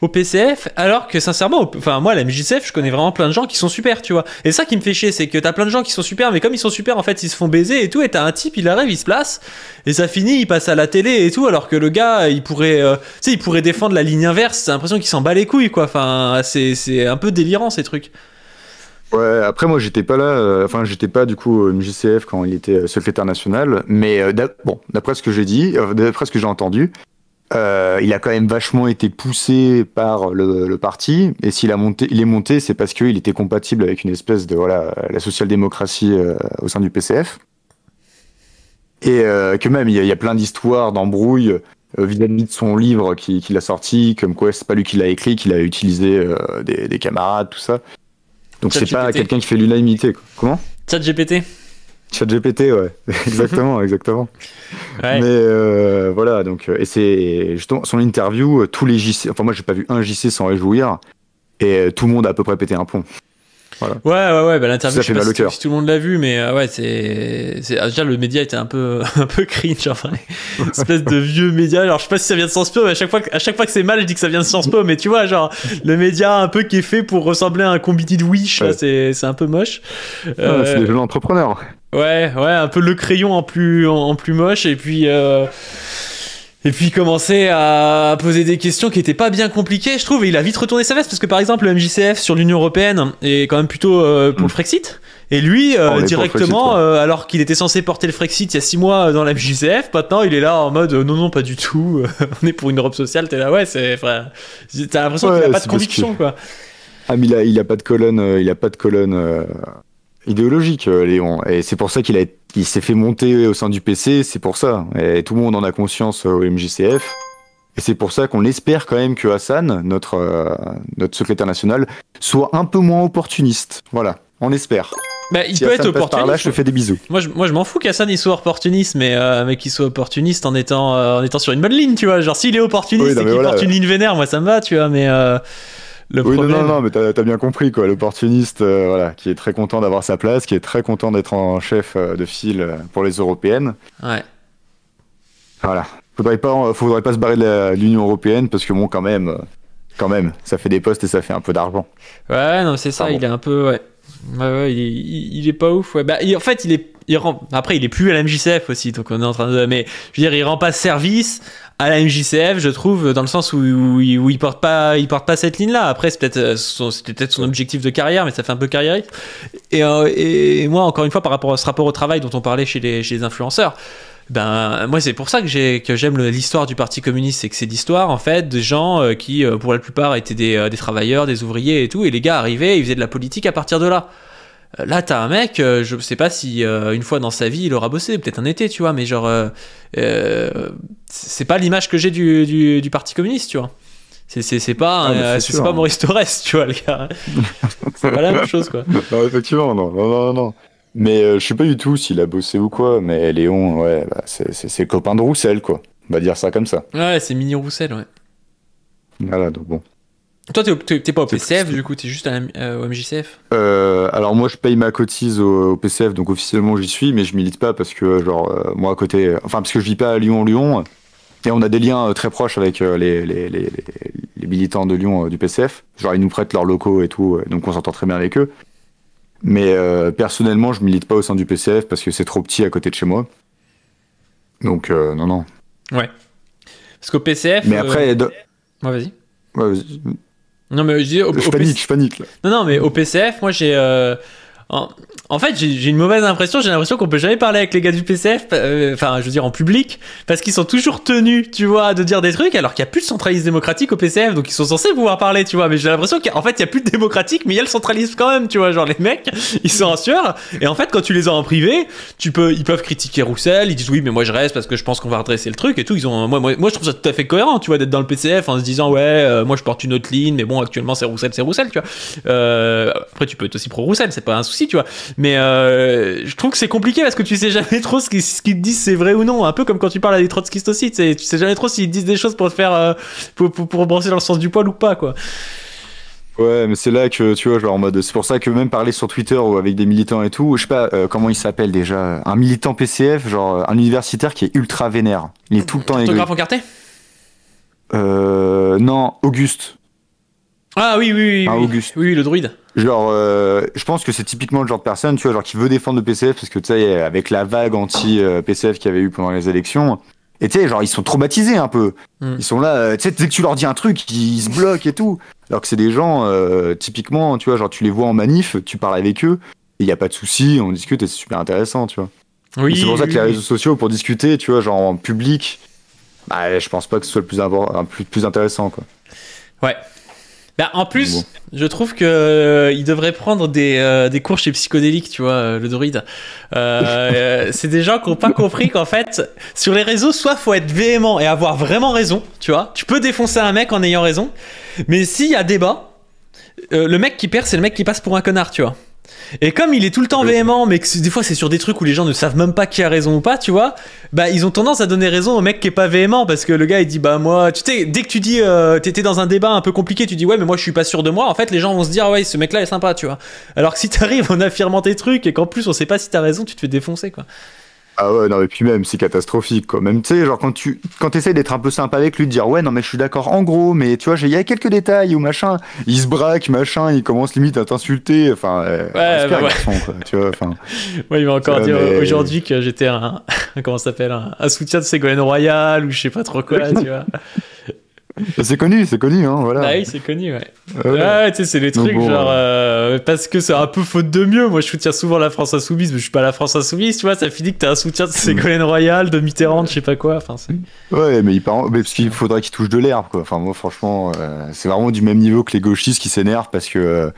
[SPEAKER 1] au PCF, alors que sincèrement, moi, à la MJCF, je connais vraiment plein de gens qui sont super, tu vois. Et ça qui me fait chier, c'est que t'as plein de gens qui sont super, mais comme ils sont super, en fait, ils se font baiser et tout, et t'as un type, il arrive, il se place, et ça finit, il passe à la télé et tout, alors que le gars, il pourrait défendre la ligne inverse, t'as l'impression qu'il s'en bat les couilles, quoi. Enfin, c'est un peu délirant, ces trucs.
[SPEAKER 2] Ouais, après, moi, j'étais pas là, j'étais pas, du coup, au MJCF quand il était secrétaire national, mais d'après ce que j'ai dit, d'après ce que j'ai entendu, il a quand même vachement été poussé par le parti, et s'il il est monté, c'est parce qu'il était compatible avec une espèce de la social-démocratie au sein du PCF, et que même il y a plein d'histoires d'embrouilles vis-à-vis de son livre qu'il a sorti, comme quoi c'est pas lui qui l'a écrit, qu'il a utilisé des camarades, tout ça. Donc c'est pas quelqu'un qui fait l'unanimité, quoi. Comment?
[SPEAKER 1] ChatGPT.
[SPEAKER 2] ChatGPT, ouais, exactement.
[SPEAKER 1] Ouais.
[SPEAKER 2] Mais voilà, donc et c'est justement son interview, tous les JC, enfin moi j'ai pas vu un JC s'en réjouir, et tout le monde a à peu près pété un plomb. Voilà.
[SPEAKER 1] Ouais, bah l'interview,
[SPEAKER 2] Ça fait mal au cœur.
[SPEAKER 1] Si tout le monde l'a vu, mais ouais, déjà le média était un peu cringe, en vrai. Espèce de vieux média. Alors je sais pas si ça vient de Sciences Po, mais à chaque fois que c'est mal, je dis que ça vient de Sciences Po, mais tu vois, genre le média un peu qui est fait pour ressembler à un combiné de Wish, là, c'est un peu moche.
[SPEAKER 2] C'est des jeunes entrepreneurs.
[SPEAKER 1] Ouais, un peu le crayon en plus moche, et puis commencer à poser des questions qui étaient pas bien compliquées, je trouve, et il a vite retourné sa veste, parce que par exemple le MJCF sur l'Union Européenne est quand même plutôt pour le Frexit, et lui directement, Frexit, alors qu'il était censé porter le Frexit il y a 6 mois dans la MJCF, maintenant il est là en mode non pas du tout, on est pour une Europe sociale, t'es là, ouais, t'as l'impression qu'il a pas de conviction, quoi.
[SPEAKER 2] Ah mais il a pas de colonne, idéologique, Léon, et c'est pour ça il s'est fait monter au sein du PC, c'est pour ça, et tout le monde en a conscience au MJCF, et c'est pour ça qu'on espère quand même que Hassan, notre secrétaire national, soit un peu moins opportuniste, voilà, on espère.
[SPEAKER 1] Bah, il peut être opportuniste.
[SPEAKER 2] Par là, je te fais des bisous.
[SPEAKER 1] Moi, je m'en fous qu'Hassan il soit opportuniste, mais qu'il soit opportuniste en étant sur une bonne ligne, tu vois, genre s'il est opportuniste et qu'il porte une ligne vénère, moi ça me va, tu vois, mais le problème...
[SPEAKER 2] Non, mais t'as bien compris, quoi. L'opportuniste, qui est très content d'avoir sa place, qui est très content d'être en chef de file pour les européennes.
[SPEAKER 1] Ouais.
[SPEAKER 2] Voilà. Faudrait pas se barrer de l'Union européenne, parce que bon, quand même, ça fait des postes et ça fait un peu d'argent.
[SPEAKER 1] Ouais, non, c'est ça, il est un peu, ouais. Ouais, il est pas ouf, ouais. Bah, en fait, après, il est plus à la MJCF aussi, donc on est en train de, mais je veux dire, il rend pas service à la MJCF, je trouve, dans le sens où il porte pas cette ligne-là. Après, c'était peut-être son objectif de carrière, mais ça fait un peu carriériste. Et moi, encore une fois, par rapport à ce rapport au travail dont on parlait chez les influenceurs, ben moi c'est pour ça que j'aime l'histoire du Parti communiste, c'est que c'est l'histoire en fait de gens qui pour la plupart étaient des travailleurs, des ouvriers et tout, et les gars arrivaient, ils faisaient de la politique à partir de là. Là t'as un mec, je sais pas si une fois dans sa vie il aura bossé, peut-être un été, tu vois, mais genre c'est pas l'image que j'ai du Parti communiste, tu vois. C'est pas Maurice Torres, tu vois, le gars. C'est pas la même chose, quoi.
[SPEAKER 2] Non, effectivement, non. Mais je sais pas du tout s'il a bossé ou quoi, mais Léon, ouais, bah, c'est le copain de Roussel, quoi. On va dire ça comme ça.
[SPEAKER 1] Ouais, c'est Mini Roussel, ouais.
[SPEAKER 2] Voilà, donc bon.
[SPEAKER 1] Toi, t'es pas au PCF, du coup, t'es juste au MJCF.
[SPEAKER 2] Alors moi, je paye ma cotise au PCF, donc officiellement j'y suis, mais je milite pas parce que genre moi à côté, enfin parce que je vis pas à Lyon, et on a des liens très proches avec les militants de Lyon du PCF. Genre ils nous prêtent leurs locaux et tout, donc on s'entend très bien avec eux. Mais personnellement, je milite pas au sein du PCF parce que c'est trop petit à côté de chez moi. Donc non.
[SPEAKER 1] Ouais. Parce qu'au PCF.
[SPEAKER 2] Mais après.
[SPEAKER 1] Ouais, vas-y.
[SPEAKER 2] Ouais, vas-y.
[SPEAKER 1] Non, mais je dis.
[SPEAKER 2] Je panique là.
[SPEAKER 1] Non, mais au PCF, moi j'ai. En fait, j'ai une mauvaise impression. J'ai l'impression qu'on peut jamais parler avec les gars du PCF, enfin, je veux dire en public, parce qu'ils sont toujours tenus, tu vois, de dire des trucs, alors qu'il y a plus de centralisme démocratique au PCF, donc ils sont censés pouvoir parler, tu vois. Mais j'ai l'impression qu'en fait, il y a plus de démocratique, mais il y a le centralisme quand même, tu vois. Genre les mecs, ils sont en sueur. Et en fait, quand tu les as en privé, ils peuvent critiquer Roussel. Ils disent oui, mais moi je reste parce que je pense qu'on va redresser le truc et tout. Moi, je trouve ça tout à fait cohérent, tu vois, d'être dans le PCF en se disant ouais, moi je porte une autre ligne, mais bon, actuellement c'est Roussel, tu vois. Après, tu peux être aussi pro Roussel, c'est pas un souci, tu vois. Mais je trouve que c'est compliqué parce que tu sais jamais trop ce qu'ils te disent c'est vrai ou non. Un peu comme quand tu parles à des trotskistes aussi, tu sais jamais trop s'ils disent des choses pour te faire pour brosser dans le sens du poil ou pas, quoi.
[SPEAKER 2] Ouais, mais c'est là que tu vois, genre en mode, c'est pour ça que même parler sur Twitter ou avec des militants et tout, je sais pas comment il s'appelle déjà, un militant PCF, genre un universitaire qui est ultra vénère. Il est tout le temps aigri.
[SPEAKER 1] Photographe encarté
[SPEAKER 2] Non, Auguste.
[SPEAKER 1] Ah oui,
[SPEAKER 2] Auguste.
[SPEAKER 1] Oui, le druide.
[SPEAKER 2] Genre, je pense que c'est typiquement le genre de personne, tu vois, genre qui veut défendre le PCF parce que tu sais, avec la vague anti-PCF qu'il y avait eu pendant les élections, et tu sais, genre ils sont traumatisés un peu. Ils sont là, tu sais, dès que tu leur dis un truc, ils se bloquent et tout. Alors que c'est des gens, typiquement, tu vois, genre tu les vois en manif, tu parles avec eux, et il y a pas de souci, on discute et c'est super intéressant, tu vois.
[SPEAKER 1] Oui.
[SPEAKER 2] C'est pour ça que les réseaux sociaux pour discuter, tu vois, genre en public, bah je pense pas que ce soit le plus intéressant, quoi.
[SPEAKER 1] Ouais. Bah, en plus, je trouve que il devrait prendre des cours chez Psychodélique, tu vois, le druide. C'est des gens qui n'ont pas compris qu'en fait, sur les réseaux, soit faut être véhément et avoir vraiment raison, tu vois. Tu peux défoncer un mec en ayant raison, mais s'il y a débat, le mec qui perd, c'est le mec qui passe pour un connard, tu vois. Et comme il est tout le temps véhément, mais que des fois c'est sur des trucs où les gens ne savent même pas qui a raison ou pas, tu vois, bah ils ont tendance à donner raison au mec qui est pas véhément parce que le gars il dit bah moi, tu sais, dès que tu dis t'étais dans un débat un peu compliqué, tu dis ouais mais moi je suis pas sûr de moi, en fait les gens vont se dire ouais ce mec là est sympa, tu vois. Alors que si t'arrives en affirmant tes trucs et qu'en plus on sait pas si t'as raison, tu te fais défoncer, quoi.
[SPEAKER 2] Ah ouais, non, et puis même, c'est catastrophique, quoi. Même, tu sais, genre, quand t'essayes d'être un peu sympa avec lui, de dire, ouais, non, mais je suis d'accord, en gros, mais tu vois, il y a quelques détails ou machin, il se braque, machin, il commence limite à t'insulter, enfin, garçon, quoi, tu vois, enfin.
[SPEAKER 1] Ouais, il m'a encore dit aujourd'hui que j'étais comment ça s'appelle, un soutien de Ségolène Royal ou je sais pas trop quoi, tu vois.
[SPEAKER 2] C'est connu, hein, voilà.
[SPEAKER 1] Ah oui, c'est connu, ouais. Ouais, tu sais, c'est les trucs bon, genre parce que c'est un peu faute de mieux. Moi, je soutiens souvent la France Insoumise, mais je suis pas la France Insoumise, tu vois. Ça finit que t'as un soutien de Ségolène Royal, de Mitterrand, je sais pas quoi. Enfin, c'est...
[SPEAKER 2] Ouais, mais parce qu'il faudrait qu'il touche de l'herbe, quoi. Enfin, moi, franchement, c'est vraiment du même niveau que les gauchistes qui s'énervent parce que,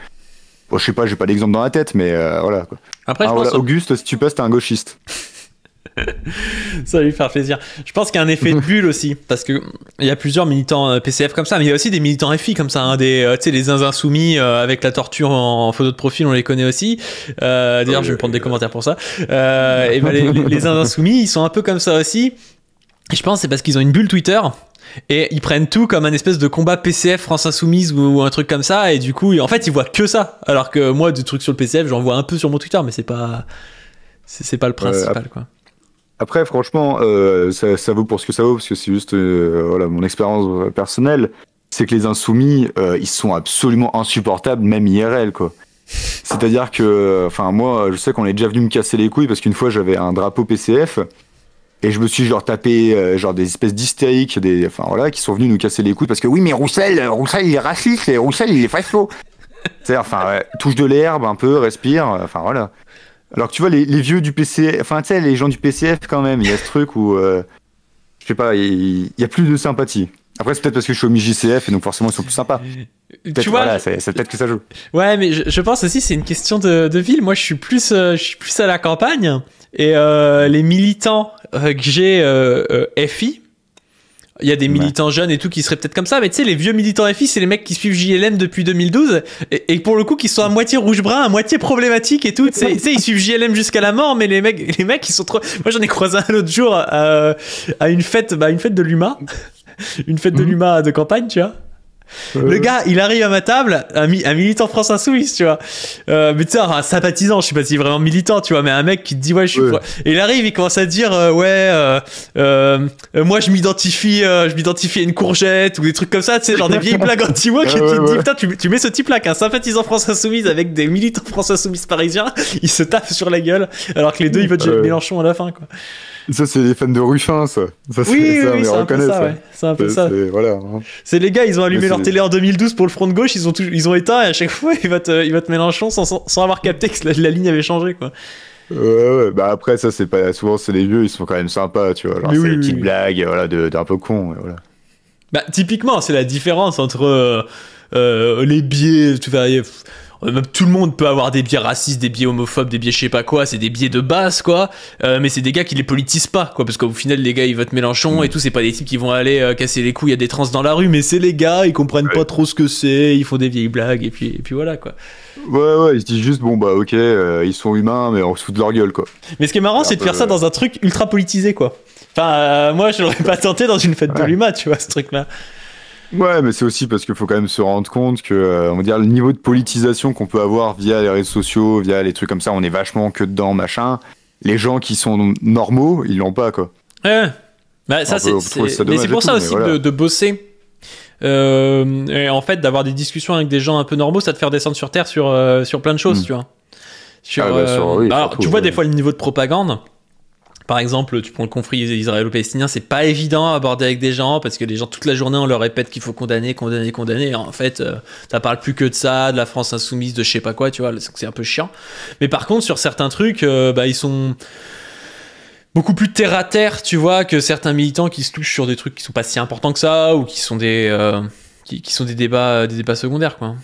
[SPEAKER 2] bon, je sais pas, j'ai pas d'exemple dans la tête, mais voilà, quoi.
[SPEAKER 1] Après, je pense
[SPEAKER 2] voilà, Auguste, si tu passes, t'es un gauchiste.
[SPEAKER 1] Ça va lui faire plaisir. Je pense qu'il y a un effet de bulle aussi, parce que il y a plusieurs militants PCF comme ça, mais il y a aussi des militants FI comme ça, hein, tu sais, les insoumis avec la torture en photo de profil, on les connaît aussi. D'ailleurs, je vais me prendre des commentaires pour ça. Et ben, les insoumis, ils sont un peu comme ça aussi. Et je pense que c'est parce qu'ils ont une bulle Twitter. Et ils prennent tout comme un espèce de combat PCF France Insoumise ou un truc comme ça, et du coup, en fait, ils voient que ça. Alors que moi, des trucs sur le PCF, j'en vois un peu sur mon Twitter, mais c'est pas le principal, quoi.
[SPEAKER 2] Après, franchement, ça vaut pour ce que ça vaut, parce que c'est juste voilà, mon expérience personnelle. C'est que les insoumis, ils sont absolument insupportables, même IRL, quoi. C'est-à-dire que, enfin, moi, je sais qu'on est déjà venu me casser les couilles, parce qu'une fois, j'avais un drapeau PCF, et je me suis genre tapé genre des espèces d'hystériques, enfin voilà, qui sont venus nous casser les couilles, parce que oui, mais Roussel il est raciste, et Roussel il est facho. C'est enfin, ouais, touche de l'herbe un peu, respire, enfin voilà. Alors que tu vois, les vieux du PCF, enfin tu sais, les gens du PCF quand même, il y a ce truc où, je sais pas, il y a plus de sympathie. Après, c'est peut-être parce que je suis au MJCF et donc forcément ils sont plus sympas.
[SPEAKER 1] Tu vois,
[SPEAKER 2] voilà, c'est peut-être que ça joue.
[SPEAKER 1] Ouais, mais je pense aussi c'est une question de ville. Moi, je suis plus à la campagne et les militants que j'ai FI. Il y a des militants jeunes et tout qui seraient peut-être comme ça, mais tu sais, les vieux militants FI, c'est les mecs qui suivent JLM depuis 2012 et pour le coup, qui sont à moitié rouge-brun, à moitié problématiques et tout. Tu sais, ils suivent JLM jusqu'à la mort, mais les mecs, ils sont trop. Moi, j'en ai croisé un l'autre jour à une fête de l'UMA, une fête de l'UMA de campagne, tu vois. Le gars, il arrive à ma table, un militant France Insoumise, tu vois. Mais tu sais, un sympathisant, je sais pas s'il est vraiment militant, tu vois, mais un mec qui te dit, ouais, je suis. Et il arrive, il commence à dire, moi, je m'identifie à une courgette ou des trucs comme ça, tu sais, genre des vieilles blagues anti-woke. Et tu te dis, putain, tu mets ce type-là, qu'un sympathisant France Insoumise avec des militants France Insoumise parisiens, il se tape sur la gueule, alors que les deux, ils votent Mélenchon à la fin, quoi.
[SPEAKER 2] Ça, c'est les fans de Ruffin, ça.
[SPEAKER 1] Oui, c'est un peu ça, ouais. C'est un peu ça.
[SPEAKER 2] Voilà.
[SPEAKER 1] C'est les gars, ils ont allumé leur télé en 2012 pour le front de gauche, ils ont éteint et à chaque fois, ils votent Mélenchon sans avoir capté que la ligne avait changé, quoi.
[SPEAKER 2] Ouais. Bah après, ça, c'est pas. Souvent, c'est les vieux, ils sont quand même sympas, tu vois. Genre, c'est des petites blagues, voilà, d'un peu con, voilà.
[SPEAKER 1] Bah, typiquement, c'est la différence entre les biais, même tout le monde peut avoir des biais racistes, des biais homophobes, des biais je sais pas quoi, c'est des biais de base, quoi. Mais c'est des gars qui les politisent pas, quoi, parce qu'au final, les gars, ils votent Mélenchon et tout, c'est pas des types qui vont aller casser les couilles à des trans dans la rue, mais c'est les gars, ils comprennent pas trop ce que c'est, ils font des vieilles blagues, et puis voilà, quoi.
[SPEAKER 2] Ouais, ils se disent juste, bon, bah, ok, ils sont humains, mais on se fout de leur gueule, quoi.
[SPEAKER 1] Mais ce qui est marrant, c'est de faire ça dans un truc ultra politisé, quoi. Enfin, moi, je l'aurais pas tenté dans une fête de l'UMA, tu vois, ce truc-là.
[SPEAKER 2] Ouais, mais c'est aussi parce qu'il faut quand même se rendre compte que, on va dire, le niveau de politisation qu'on peut avoir via les réseaux sociaux, via les trucs comme ça, on est vachement que dedans, machin. Les gens qui sont normaux, ils l'ont pas, quoi.
[SPEAKER 1] Ouais. Bah, ça, mais c'est pour ça aussi voilà. de bosser. Et en fait, d'avoir des discussions avec des gens un peu normaux, ça te fait redescendre sur Terre sur plein de choses, tu vois. Alors, tu vois, des fois, le niveau de propagande. Par exemple, tu prends le conflit israélo-palestinien, c'est pas évident à aborder avec des gens parce que les gens toute la journée on leur répète qu'il faut condamner. Et en fait, ça parle plus que de ça, de la France insoumise, de je sais pas quoi, tu vois, c'est un peu chiant. Mais par contre, sur certains trucs, ils sont beaucoup plus terre à terre, tu vois, que certains militants qui se touchent sur des trucs qui sont pas si importants que ça ou qui sont des débats secondaires, quoi.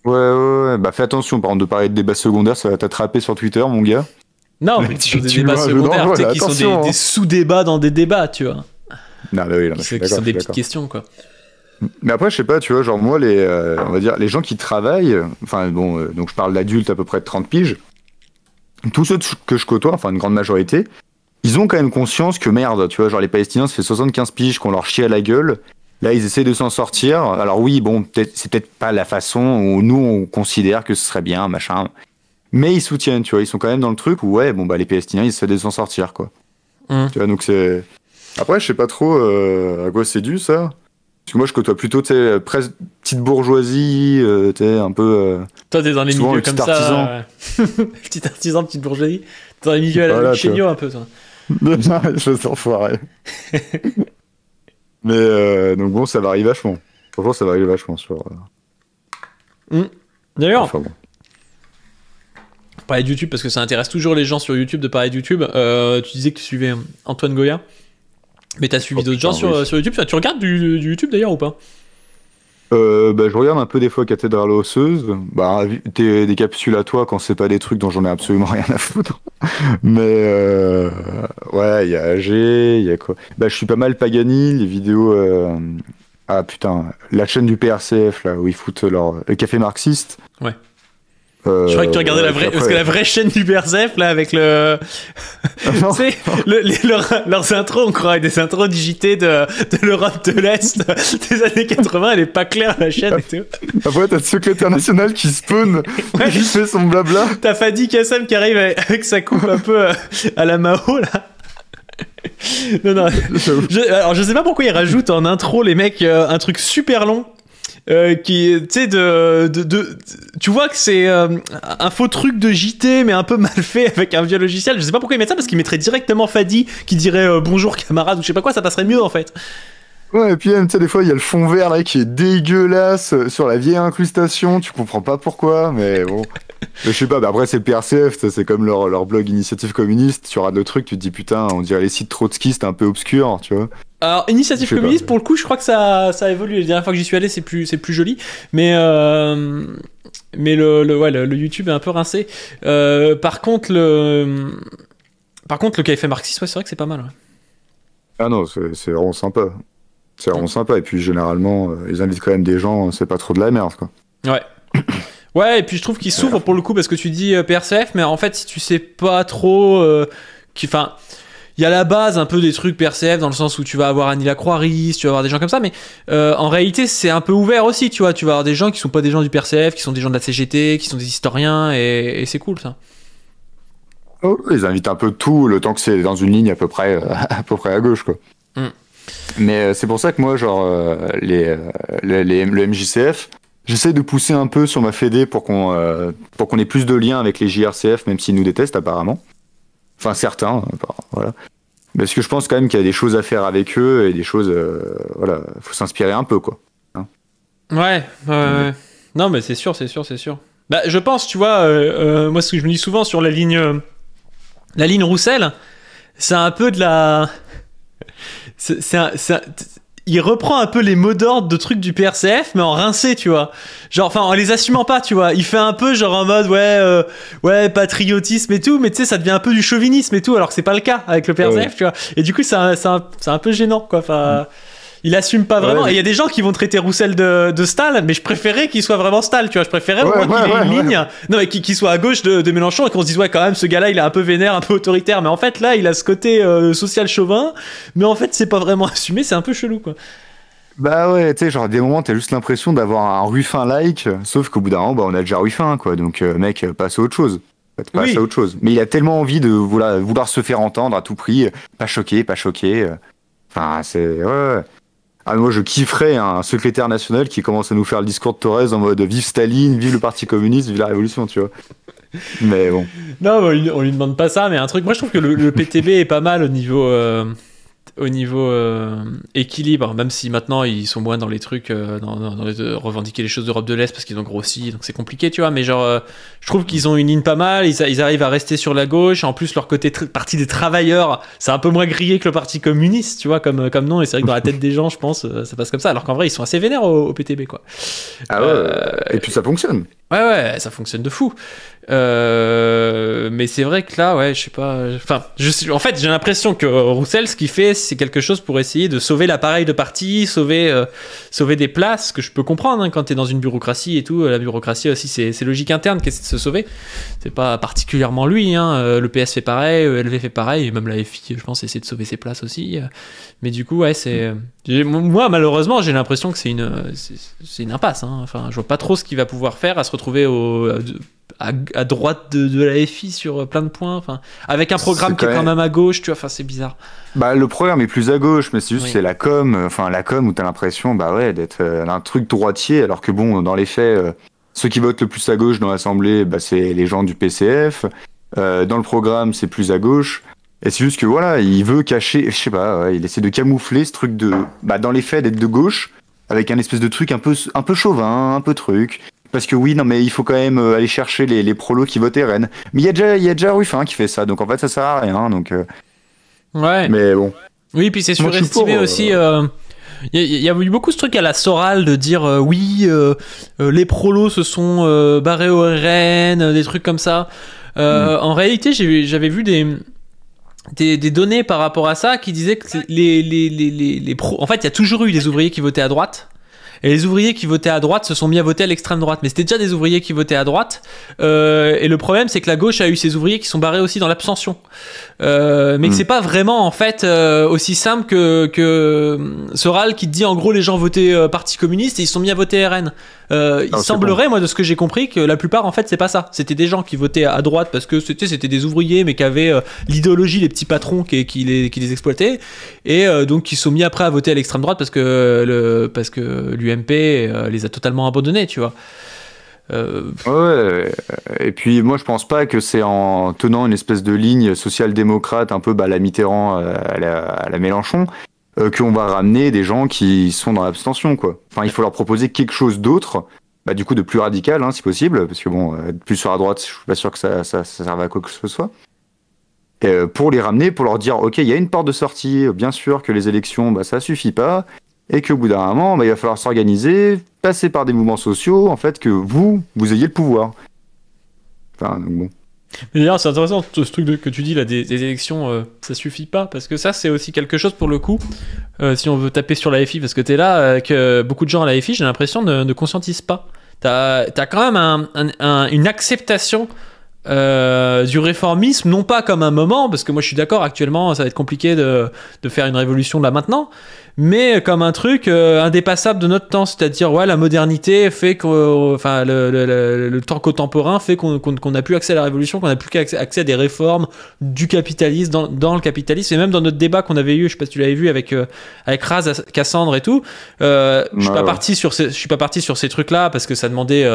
[SPEAKER 2] Ouais, bah fais attention, par exemple, de parler de débats secondaires, ça va t'attraper sur Twitter, mon gars.
[SPEAKER 1] Non, mais tu des débats secondaires, tu sais, qui sont des sous-débats dans des débats, tu vois.
[SPEAKER 2] Non, mais oui,
[SPEAKER 1] qui sont des petites questions, quoi.
[SPEAKER 2] Mais après, je sais pas, tu vois, genre moi, on va dire, les gens qui travaillent, enfin bon, donc je parle d'adultes à peu près de 30 piges, tous ceux que je côtoie, enfin une grande majorité, ils ont quand même conscience que merde, tu vois, genre les Palestiniens, ça fait 75 piges qu'on leur chie à la gueule, là ils essaient de s'en sortir, alors oui, bon, c'est peut-être pas la façon où nous on considère que ce serait bien, machin... Mais ils soutiennent, tu vois, ils sont quand même dans le truc où, ouais, bon, bah, les Palestiniens, ils essaient de s'en sortir, quoi. Tu vois, donc c'est... Après, je sais pas trop à quoi c'est dû, ça. Parce que moi, je côtoie plutôt, tu sais, presque petite bourgeoisie, tu sais, un peu...
[SPEAKER 1] Toi, t'es dans les milieux comme ça. Petit artisan, petite bourgeoisie. T'es dans les milieux à la Chéniaud, un peu, toi.
[SPEAKER 2] Je vais s'enfoirer. Mais, donc bon, ça varie vachement. Franchement, ça varie vachement sur...
[SPEAKER 1] D'ailleurs... Enfin, bon. Parler de YouTube parce que ça intéresse toujours les gens sur YouTube de parler de YouTube. Tu disais que tu suivais Antoine Goya, mais t'as suivi d'autres gens sur YouTube. Tu regardes du YouTube d'ailleurs ou pas?
[SPEAKER 2] Je regarde un peu des fois Cathédrale osseuse. Bah, des capsules à toi quand c'est pas des trucs dont j'en ai absolument rien à foutre. Mais ouais, il y a AG, il y a quoi? Bah, je suis pas mal Pagani, les vidéos. Ah putain, la chaîne du PRCF là où ils foutent le café marxiste.
[SPEAKER 1] Ouais. Je crois que tu regardais la vraie, parce que la vraie chaîne du BRZF, là, avec le. Tu sais, leurs intros, on croirait des intros du JT de l'Europe de l'Est des années 80, elle est pas claire, la chaîne et tout.
[SPEAKER 2] Après, t'as le secrétaire national qui spawn, qui fait son blabla.
[SPEAKER 1] T'as Fadi Kassam qui arrive avec sa coupe un peu à la Mao, là. Non. Alors, je sais pas pourquoi ils rajoutent en intro, les mecs, un truc super long. Qui, tu sais, tu vois que c'est un faux truc de JT, mais un peu mal fait avec un vieux logiciel. Je sais pas pourquoi ils mettent ça, parce qu'ils mettraient directement Fadi qui dirait bonjour camarade ou je sais pas quoi, ça passerait mieux en fait.
[SPEAKER 2] Ouais, et puis tu sais, des fois il y a le fond vert là qui est dégueulasse sur la vieille incrustation, tu comprends pas pourquoi, mais bon. Je sais pas, bah après c'est le PRCF, c'est comme leur blog Initiative Communiste, tu regardes le truc, tu te dis putain, on dirait les sites trotskistes un peu obscurs, tu vois.
[SPEAKER 1] Alors, Initiative Communiste, pour le coup, je crois que ça a évolué. La dernière fois que j'y suis allé, c'est plus joli. Mais le YouTube est un peu rincé. Par contre, le café marxiste, ouais, c'est vrai que c'est pas mal. Ouais.
[SPEAKER 2] Ah non, c'est vraiment sympa. C'est vraiment sympa. Et puis, généralement, ils invitent quand même des gens, c'est pas trop de la merde, quoi.
[SPEAKER 1] Ouais. Ouais, et puis je trouve qu'ils s'ouvrent pour le coup, parce que tu dis PRCF, mais en fait, si tu sais pas trop... Enfin... il y a la base un peu des trucs PRCF dans le sens où tu vas avoir Annie Lacroix-Ries, tu vas avoir des gens comme ça, mais en réalité c'est un peu ouvert aussi, tu vois. Tu vas avoir des gens qui sont pas des gens du PRCF, qui sont des gens de la CGT, qui sont des historiens, et c'est cool ça.
[SPEAKER 2] Oh, ils invitent un peu tout, le temps que c'est dans une ligne à peu près à gauche, quoi. Mais c'est pour ça que moi, genre, le MJCF, j'essaie de pousser un peu sur ma fédé pour qu'on ait plus de liens avec les JRCF, même s'ils nous détestent apparemment. Enfin, certains, voilà. Parce que je pense quand même qu'il y a des choses à faire avec eux et des choses, voilà, faut s'inspirer un peu, quoi. Hein.
[SPEAKER 1] Ouais. Non, mais c'est sûr. Bah, je pense, tu vois, moi, ce que je me dis souvent sur la ligne Roussel, c'est un peu de la... Il reprend un peu les mots d'ordre de trucs du PRCF, mais en rincé, tu vois. Genre, enfin, en les assumant pas, tu vois. Il fait un peu genre en mode, ouais, patriotisme et tout, mais tu sais, ça devient un peu du chauvinisme et tout, alors que c'est pas le cas avec le PRCF, tu vois. Et du coup, c'est un peu gênant, quoi. Enfin, il assume pas vraiment. Ouais, et il y a des gens qui vont traiter Roussel de Stahl, mais je préférais qu'il soit vraiment Stahl, tu vois. Je préférais au moins qu'il ait une ligne. Non, mais qu'il soit à gauche de Mélenchon et qu'on se dise, ouais, quand même, ce gars-là, il est un peu vénère, un peu autoritaire. Mais en fait, là, il a ce côté social chauvin. Mais en fait, c'est pas vraiment assumé, c'est un peu chelou, quoi.
[SPEAKER 2] Bah ouais, tu sais, genre, des moments, t'as juste l'impression d'avoir un Ruffin-like, sauf qu'au bout d'un moment, bah, on a déjà Ruffin, quoi. Donc, mec, passe à autre chose. Passe à autre chose. Mais il a tellement envie de vouloir se faire entendre à tout prix. Pas choqué. Enfin, c'est... Ouais. Ah, moi, je kifferais un secrétaire national qui commence à nous faire le discours de Thorez en mode vive Staline, vive le Parti communiste, vive la révolution, tu vois. Mais bon.
[SPEAKER 1] Non, on lui demande pas ça, mais un truc. Moi, je trouve que le PTB est pas mal au niveau équilibre, même si maintenant ils sont moins dans les trucs, dans les, revendiquer les choses d'Europe de l'Est parce qu'ils ont grossi, donc c'est compliqué, tu vois. Mais genre, je trouve qu'ils ont une ligne pas mal, ils arrivent à rester sur la gauche. En plus, leur côté parti des travailleurs, c'est un peu moins grillé que le Parti communiste, tu vois, comme nom. Et c'est vrai que dans la tête des gens, je pense, ça passe comme ça. Alors qu'en vrai, ils sont assez vénères au PTB, quoi.
[SPEAKER 2] Ah ouais. Et puis ça fonctionne.
[SPEAKER 1] Ouais, ça fonctionne de fou. Mais c'est vrai que là, ouais, je sais pas. Enfin, en fait, j'ai l'impression que Roussel, ce qu'il fait, c'est quelque chose pour essayer de sauver l'appareil de parti, sauver des places, que je peux comprendre hein, quand t'es dans une bureaucratie et tout. La bureaucratie aussi, c'est logique interne qui essaie de se sauver. C'est pas particulièrement lui. Hein. Le PS fait pareil, LV fait pareil, et même la FI, je pense, essaie de sauver ses places aussi. Mais du coup, ouais, c'est. Moi, malheureusement, j'ai l'impression que c'est une impasse. Hein. Enfin, je vois pas trop ce qu'il va pouvoir faire à se retrouver à droite de la FI sur plein de points, enfin, avec un programme qui est quand même à gauche, tu vois, enfin, c'est bizarre.
[SPEAKER 2] Bah, le programme est plus à gauche, mais c'est juste c'est la com où t'as l'impression, bah ouais, d'être un truc droitier, alors que bon, dans les faits, ceux qui votent le plus à gauche dans l'Assemblée, bah, c'est les gens du PCF, dans le programme, c'est plus à gauche, et c'est juste que voilà, il veut cacher, je sais pas, ouais, il essaie de camoufler ce truc dans les faits, d'être de gauche, avec un espèce de truc un peu chauvin, un peu truc. Parce que oui, non, mais il faut quand même aller chercher les prolos qui votent RN. Mais il y a déjà Ruffin qui fait ça, donc en fait ça sert à rien. Donc,
[SPEAKER 1] ouais.
[SPEAKER 2] Mais bon.
[SPEAKER 1] Oui, puis c'est surestimé aussi. Il y a eu beaucoup ce truc à la Soral de dire les prolos se sont barrés au RN, des trucs comme ça. En réalité, j'avais vu des données par rapport à ça qui disaient que les pros. En fait, il y a toujours eu des ouvriers qui votaient à droite. Et les ouvriers qui votaient à droite se sont mis à voter à l'extrême droite. Mais c'était déjà des ouvriers qui votaient à droite. Et le problème, c'est que la gauche a eu ses ouvriers qui sont barrés aussi dans l'abstention. Mais que c'est pas vraiment, en fait, aussi simple que Soral qui te dit, en gros, les gens votaient Parti communiste et ils se sont mis à voter RN. Il semblerait, moi, de ce que j'ai compris, que la plupart, en fait, c'est pas ça. C'était des gens qui votaient à droite parce que c'était des ouvriers, mais qui avaient l'idéologie, les petits patrons qui les exploitaient. Et donc, qui se sont mis après à voter à l'extrême droite parce que l'UMP les a totalement abandonnés, tu vois.
[SPEAKER 2] Ouais, et puis moi je pense pas que c'est en tenant une espèce de ligne social-démocrate un peu la Mitterrand à la Mélenchon qu'on va ramener des gens qui sont dans l'abstention, quoi. Enfin, il faut leur proposer quelque chose d'autre, du coup de plus radical, hein, si possible, parce que bon, plus sur la droite, je suis pas sûr que ça serve à quoi que ce soit. Pour les ramener, pour leur dire, ok, il y a une porte de sortie, bien sûr que les élections, ça suffit pas, et qu'au bout d'un moment, il va falloir s'organiser, passer par des mouvements sociaux, en fait, que vous ayez le pouvoir. Enfin, donc bon.
[SPEAKER 1] Mais d'ailleurs, c'est intéressant ce truc que tu dis là, des élections, ça suffit pas, parce que ça, c'est aussi quelque chose pour le coup, si on veut taper sur la FI, parce que t'es là, que beaucoup de gens à la FI, j'ai l'impression, ne conscientisent pas. T'as quand même une acceptation du réformisme, non pas comme un moment, parce que moi je suis d'accord, actuellement ça va être compliqué de faire une révolution là maintenant, mais comme un truc indépassable de notre temps, c'est-à-dire ouais, la modernité fait que, enfin le temps contemporain fait qu'on n'a plus accès à la révolution, qu'on n'a plus accès à des réformes du capitalisme dans le capitalisme, et même dans notre débat qu'on avait eu, je sais pas si tu l'avais vu avec Raz, Cassandre et tout, je suis pas parti sur ces trucs-là parce que ça demandait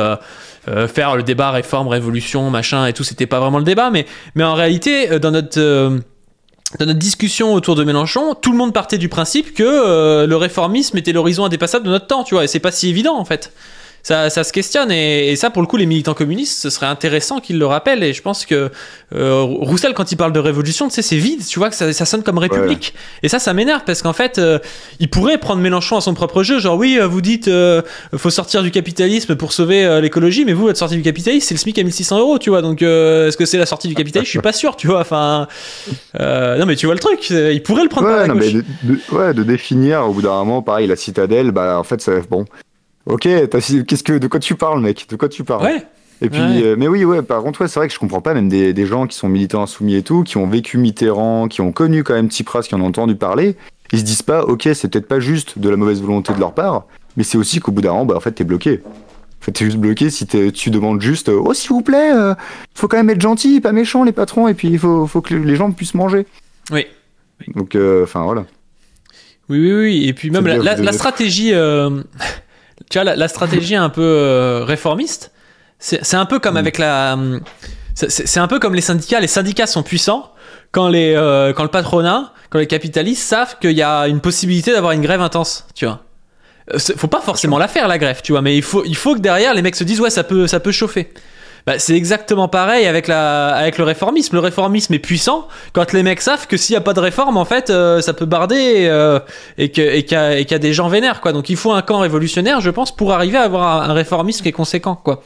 [SPEAKER 1] faire le débat réforme, révolution, machin et tout, c'était pas vraiment le débat, mais en réalité dans notre discussion autour de Mélenchon, tout le monde partait du principe que le réformisme était l'horizon indépassable de notre temps, tu vois, et c'est pas si évident en fait. Ça se questionne, et ça pour le coup les militants communistes, ce serait intéressant qu'ils le rappellent, et je pense que Roussel, quand il parle de révolution, tu sais, c'est vide, tu vois, que ça sonne comme république, et ça m'énerve, parce qu'en fait il pourrait prendre Mélenchon à son propre jeu, genre oui, vous dites faut sortir du capitalisme pour sauver l'écologie, mais vous, votre sortie du capitalisme, c'est le SMIC à 1600 €, tu vois, donc est-ce que c'est la sortie du capitalisme? Je suis pas sûr, tu vois, enfin non mais tu vois le truc, il pourrait le prendre par la gauche.
[SPEAKER 2] Mais de définir au bout d'un moment, pareil, la citadelle, bah en fait, bon. Ok, de quoi tu parles, mec? De quoi tu parles?
[SPEAKER 1] Ouais.
[SPEAKER 2] Et puis, mais oui, ouais, par contre, ouais, c'est vrai que je comprends pas, même des gens qui sont militants insoumis et tout, qui ont vécu Mitterrand, qui ont connu quand même Tsipras, qui en ont entendu parler, ils se disent pas, ok, c'est peut-être pas juste de la mauvaise volonté de leur part, mais c'est aussi qu'au bout d'un moment, bah en fait, t'es bloqué. En fait, t'es juste bloqué si tu demandes juste, oh, s'il vous plaît, faut quand même être gentil, pas méchant, les patrons, et puis il faut que les gens puissent manger.
[SPEAKER 1] Oui.
[SPEAKER 2] Donc, enfin, voilà.
[SPEAKER 1] Oui, et puis même la stratégie... Tu vois, la stratégie un peu réformiste, c'est un peu comme avec c'est un peu comme les syndicats. Les syndicats sont puissants quand le patronat, quand les capitalistes savent qu'il y a une possibilité d'avoir une grève intense, tu vois. Faut pas forcément la faire, la grève, tu vois, mais il faut que derrière les mecs se disent ouais, ça peut chauffer. Bah, c'est exactement pareil avec le réformisme. Le réformisme est puissant quand les mecs savent que s'il n'y a pas de réforme, en fait, ça peut barder et qu'il y a des gens vénères, quoi. Donc il faut un camp révolutionnaire, je pense, pour arriver à avoir un réformisme qui est conséquent, quoi.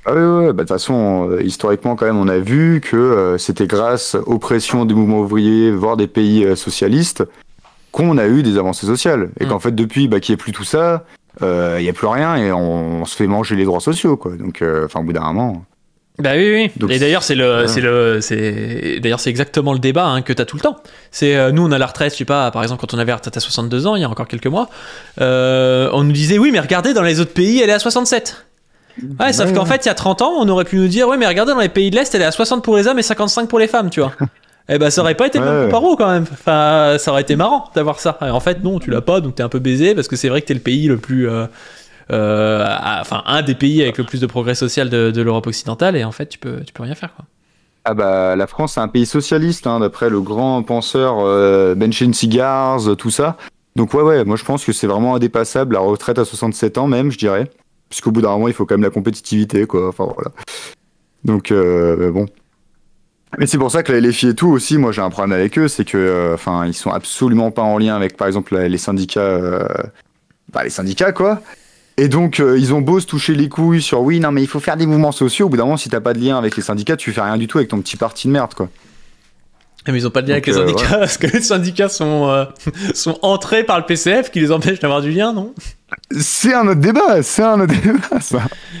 [SPEAKER 2] Ah ouais, bah, de toute façon, historiquement, quand même, on a vu que c'était grâce aux pressions des mouvements ouvriers, voire des pays socialistes, qu'on a eu des avancées sociales. Et qu'en fait, depuis qu'il n'y ait plus tout ça, il n'y a plus rien et on se fait manger les droits sociaux, quoi. Donc, au bout d'un moment.
[SPEAKER 1] Bah oui. Donc, et d'ailleurs, c'est exactement le débat que tu as tout le temps. Nous, on a la retraite, je sais pas, par exemple, quand on avait la retraite à 62 ans, il y a encore quelques mois, on nous disait, oui, mais regardez, dans les autres pays, elle est à 67. Ouais, sauf qu'en fait, il y a 30 ans, on aurait pu nous dire, ouais, mais regardez, dans les pays de l'Est, elle est à 60 pour les hommes et 55 pour les femmes, tu vois. Eh ben, ça aurait pas été le même comparo quand même. Enfin, ça aurait été marrant d'avoir ça. Et en fait, non, tu l'as pas, donc t'es un peu baisé parce que c'est vrai que t'es le pays le plus, un des pays avec le plus de progrès social de l'Europe occidentale, et en fait, tu peux rien faire, quoi.
[SPEAKER 2] Ah bah, la France, c'est un pays socialiste, d'après le grand penseur Benjamin Cigars, tout ça. Donc ouais, moi je pense que c'est vraiment indépassable, la retraite à 67 ans même, je dirais. Puisqu'au bout d'un moment, il faut quand même la compétitivité, quoi. Enfin, voilà. Donc, bon. Mais c'est pour ça que les filles et tout aussi, moi j'ai un problème avec eux, c'est que, ils sont absolument pas en lien avec, par exemple, les syndicats, les syndicats, quoi. Et donc, ils ont beau se toucher les couilles sur, oui, non, mais il faut faire des mouvements sociaux. Au bout d'un moment, si t'as pas de lien avec les syndicats, tu fais rien du tout avec ton petit parti de merde, quoi.
[SPEAKER 1] Mais ils ont pas de lien avec les syndicats, parce que les syndicats sont entrés par le PCF qui les empêche d'avoir du lien, non?
[SPEAKER 2] C'est un autre débat, ça.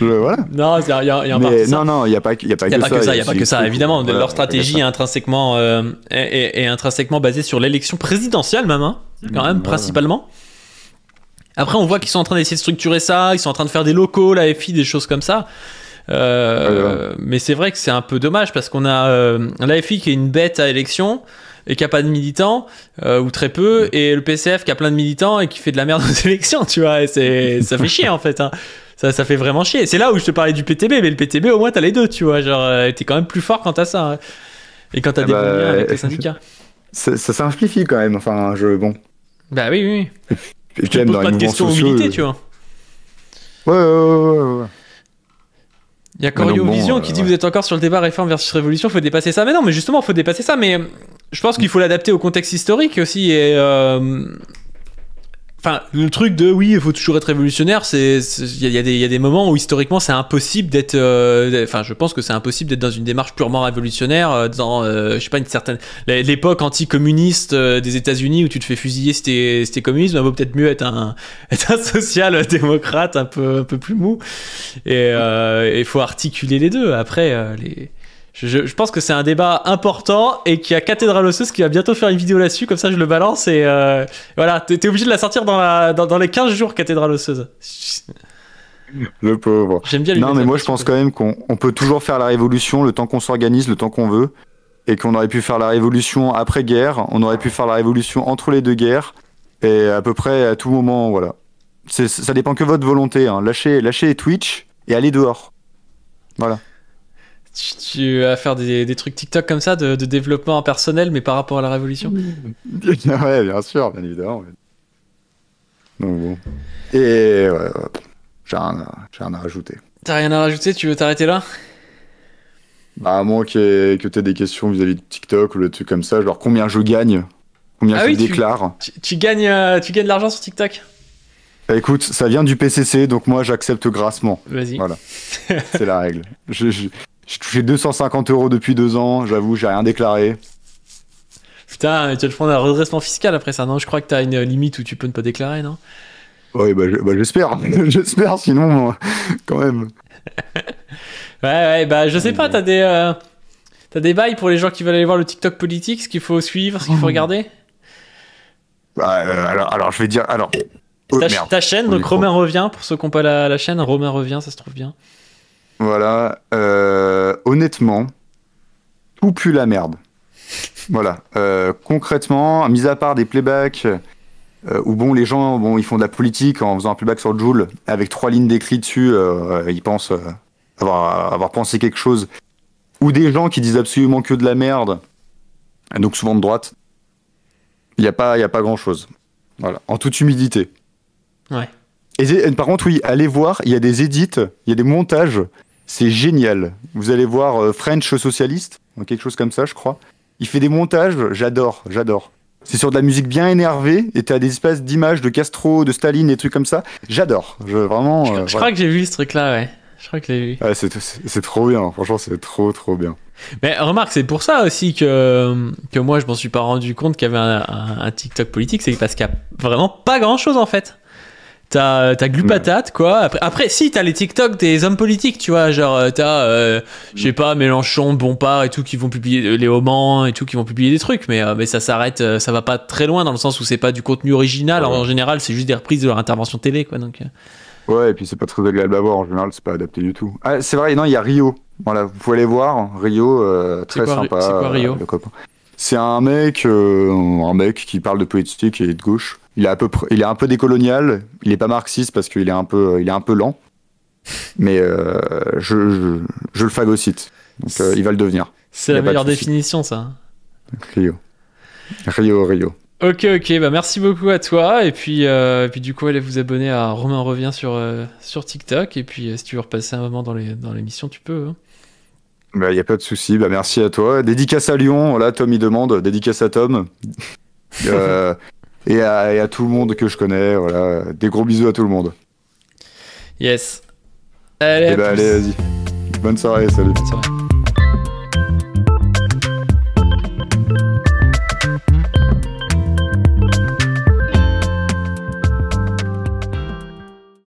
[SPEAKER 2] Voilà.
[SPEAKER 1] Non, il y a un parti ça.
[SPEAKER 2] Non, il y a pas que ça.
[SPEAKER 1] Il y a pas que ça. Évidemment, leur stratégie est intrinsèquement basée sur l'élection présidentielle même, quand même, principalement. Après, on voit qu'ils sont en train d'essayer de structurer ça, ils sont en train de faire des locaux, la FI, des choses comme ça. Mais c'est vrai que c'est un peu dommage parce qu'on a l'AFI qui est une bête à élection et qui a pas de militants ou très peu, et le PCF qui a plein de militants et qui fait de la merde aux élections, tu vois. Et ça fait chier en fait. Ça fait vraiment chier. C'est là où je te parlais du PTB, mais le PTB au moins t'as les deux, tu vois. Genre t'es quand même plus fort quand t'as ça et quand t'as des bons liens avec les syndicats.
[SPEAKER 2] Ça simplifie quand même. Enfin, bon.
[SPEAKER 1] Bah oui.
[SPEAKER 2] Et
[SPEAKER 1] tu poses pas de questions humilité, tu vois.
[SPEAKER 2] Ouais.
[SPEAKER 1] Il y a Corio Vision qui dit vous êtes encore sur le débat réforme versus révolution, faut dépasser ça. Mais non, mais justement, faut dépasser ça. Mais je pense qu'il faut l'adapter au contexte historique aussi. Et Enfin, le truc de oui, il faut toujours être révolutionnaire, il y a des moments où historiquement c'est impossible d'être. Enfin, je pense que c'est impossible d'être dans une démarche purement révolutionnaire, dans, je sais pas, une certaine. L'époque anticommuniste des États-Unis où tu te fais fusiller si t'es communiste, bah, vaut peut-être mieux être un social-démocrate un peu plus mou. Et il faut articuler les deux. Après, je pense que c'est un débat important et qu'il y a Cathédrale Osseuse qui va bientôt faire une vidéo là-dessus, comme ça je le balance et voilà, t'es obligé de la sortir dans les 15 jours, Cathédrale Osseuse.
[SPEAKER 2] Le pauvre.
[SPEAKER 1] J'aime bien lui
[SPEAKER 2] Non,
[SPEAKER 1] mettre
[SPEAKER 2] mais
[SPEAKER 1] la
[SPEAKER 2] moi je
[SPEAKER 1] pression,
[SPEAKER 2] pense
[SPEAKER 1] quoi.
[SPEAKER 2] quand même qu'on peut toujours faire la révolution le temps qu'on s'organise, le temps qu'on veut, et qu'on aurait pu faire la révolution après-guerre, on aurait pu faire la révolution entre les deux guerres, et à peu près à tout moment, voilà. Ça dépend que de votre volonté, hein. Lâchez Twitch et allez dehors. Voilà.
[SPEAKER 1] Tu vas faire des trucs TikTok comme ça de développement personnel, mais par rapport à la révolution.
[SPEAKER 2] Ouais, bien sûr, bien évidemment. Ouais. Donc bon. Et ouais, j'ai rien à rajouter.
[SPEAKER 1] T'as rien à rajouter? Tu veux t'arrêter là?
[SPEAKER 2] Bah, à moins que t'aies des questions vis-à-vis de TikTok ou le truc comme ça, genre combien je gagne, combien je déclare.
[SPEAKER 1] Tu gagnes de l'argent sur TikTok?
[SPEAKER 2] Bah, écoute, ça vient du PCC, donc moi j'accepte grassement.
[SPEAKER 1] Vas-y.
[SPEAKER 2] Voilà, c'est la règle. J'ai touché 250 € depuis 2 ans, j'avoue, j'ai rien déclaré.
[SPEAKER 1] Putain, tu vas te prendre un redressement fiscal après ça, non? Je crois que t'as une limite où tu peux ne pas déclarer, non?
[SPEAKER 2] Oui, bah j'espère, j'espère, sinon, quand même.
[SPEAKER 1] Ouais, bah je sais pas, t'as des bails pour les gens qui veulent aller voir le TikTok politique, ce qu'il faut suivre, ce qu'il faut regarder?
[SPEAKER 2] Bah, alors, je vais dire, alors... merde.
[SPEAKER 1] Ta chaîne, donc Romain Revient, pour ceux qui n'ont pas la chaîne, Romain Revient, ça se trouve bien.
[SPEAKER 2] Voilà, honnêtement, tout pue la merde. Voilà, concrètement, mis à part des playbacks où bon, les gens, bon, ils font de la politique en faisant un playback sur Joule avec 3 lignes d'écrit dessus, ils pensent avoir pensé quelque chose, ou des gens qui disent absolument que de la merde, donc souvent de droite. Il y a pas grand chose. Voilà, en toute humilité.
[SPEAKER 1] Ouais.
[SPEAKER 2] Et par contre, oui, allez voir, il y a des edits, il y a des montages, c'est génial. Vous allez voir French Socialiste, quelque chose comme ça, je crois. Il fait des montages, j'adore. C'est sur de la musique bien énervée, et t'as des espèces d'images de Castro, de Staline, des trucs comme ça. J'adore, vraiment.
[SPEAKER 1] Je crois que j'ai vu ce truc-là, ouais. Je crois que je l'ai vu.
[SPEAKER 2] Ouais, c'est trop bien, franchement, c'est trop bien.
[SPEAKER 1] Mais remarque, c'est pour ça aussi que moi, je m'en suis pas rendu compte qu'il y avait un TikTok politique, c'est parce qu'il y a vraiment pas grand-chose en fait. T'as Glupatate, quoi. Après, si, t'as les TikTok des hommes politiques, tu vois. Genre, je sais pas, Mélenchon, Bompard et tout, qui vont publier, les Homans et tout, qui vont publier des trucs. Mais ça s'arrête, ça va pas très loin dans le sens où c'est pas du contenu original. Ouais. En général, c'est juste des reprises de leur intervention télé, quoi. Donc.
[SPEAKER 2] Ouais, et puis c'est pas très agréable à voir. En général, c'est pas adapté du tout. Ah, c'est vrai, non, il y a Rio. Voilà, vous pouvez aller voir. Rio, très sympa.
[SPEAKER 1] C'est quoi Rio?
[SPEAKER 2] Le copain. C'est un mec qui parle de politique et de gauche. Il est un peu décolonial. Il est pas marxiste parce qu'il est un peu lent. Mais je le phagocyte. Donc il va le devenir.
[SPEAKER 1] C'est la meilleure définition, ça.
[SPEAKER 2] Rio.
[SPEAKER 1] Ok, bah merci beaucoup à toi. Et puis du coup, allez vous abonner à Romain Revient sur TikTok. Et puis si tu veux repasser un moment dans l'émission, tu peux. Hein.
[SPEAKER 2] Bah, y a pas de souci. Bah, merci à toi. Dédicace à Lyon. Voilà, Tom il demande. Dédicace à Tom. Et à tout le monde que je connais. Voilà, des gros bisous à tout le monde.
[SPEAKER 1] Yes. Allez,
[SPEAKER 2] allez, vas-y. Bonne soirée. Salut.
[SPEAKER 1] Bonne soirée.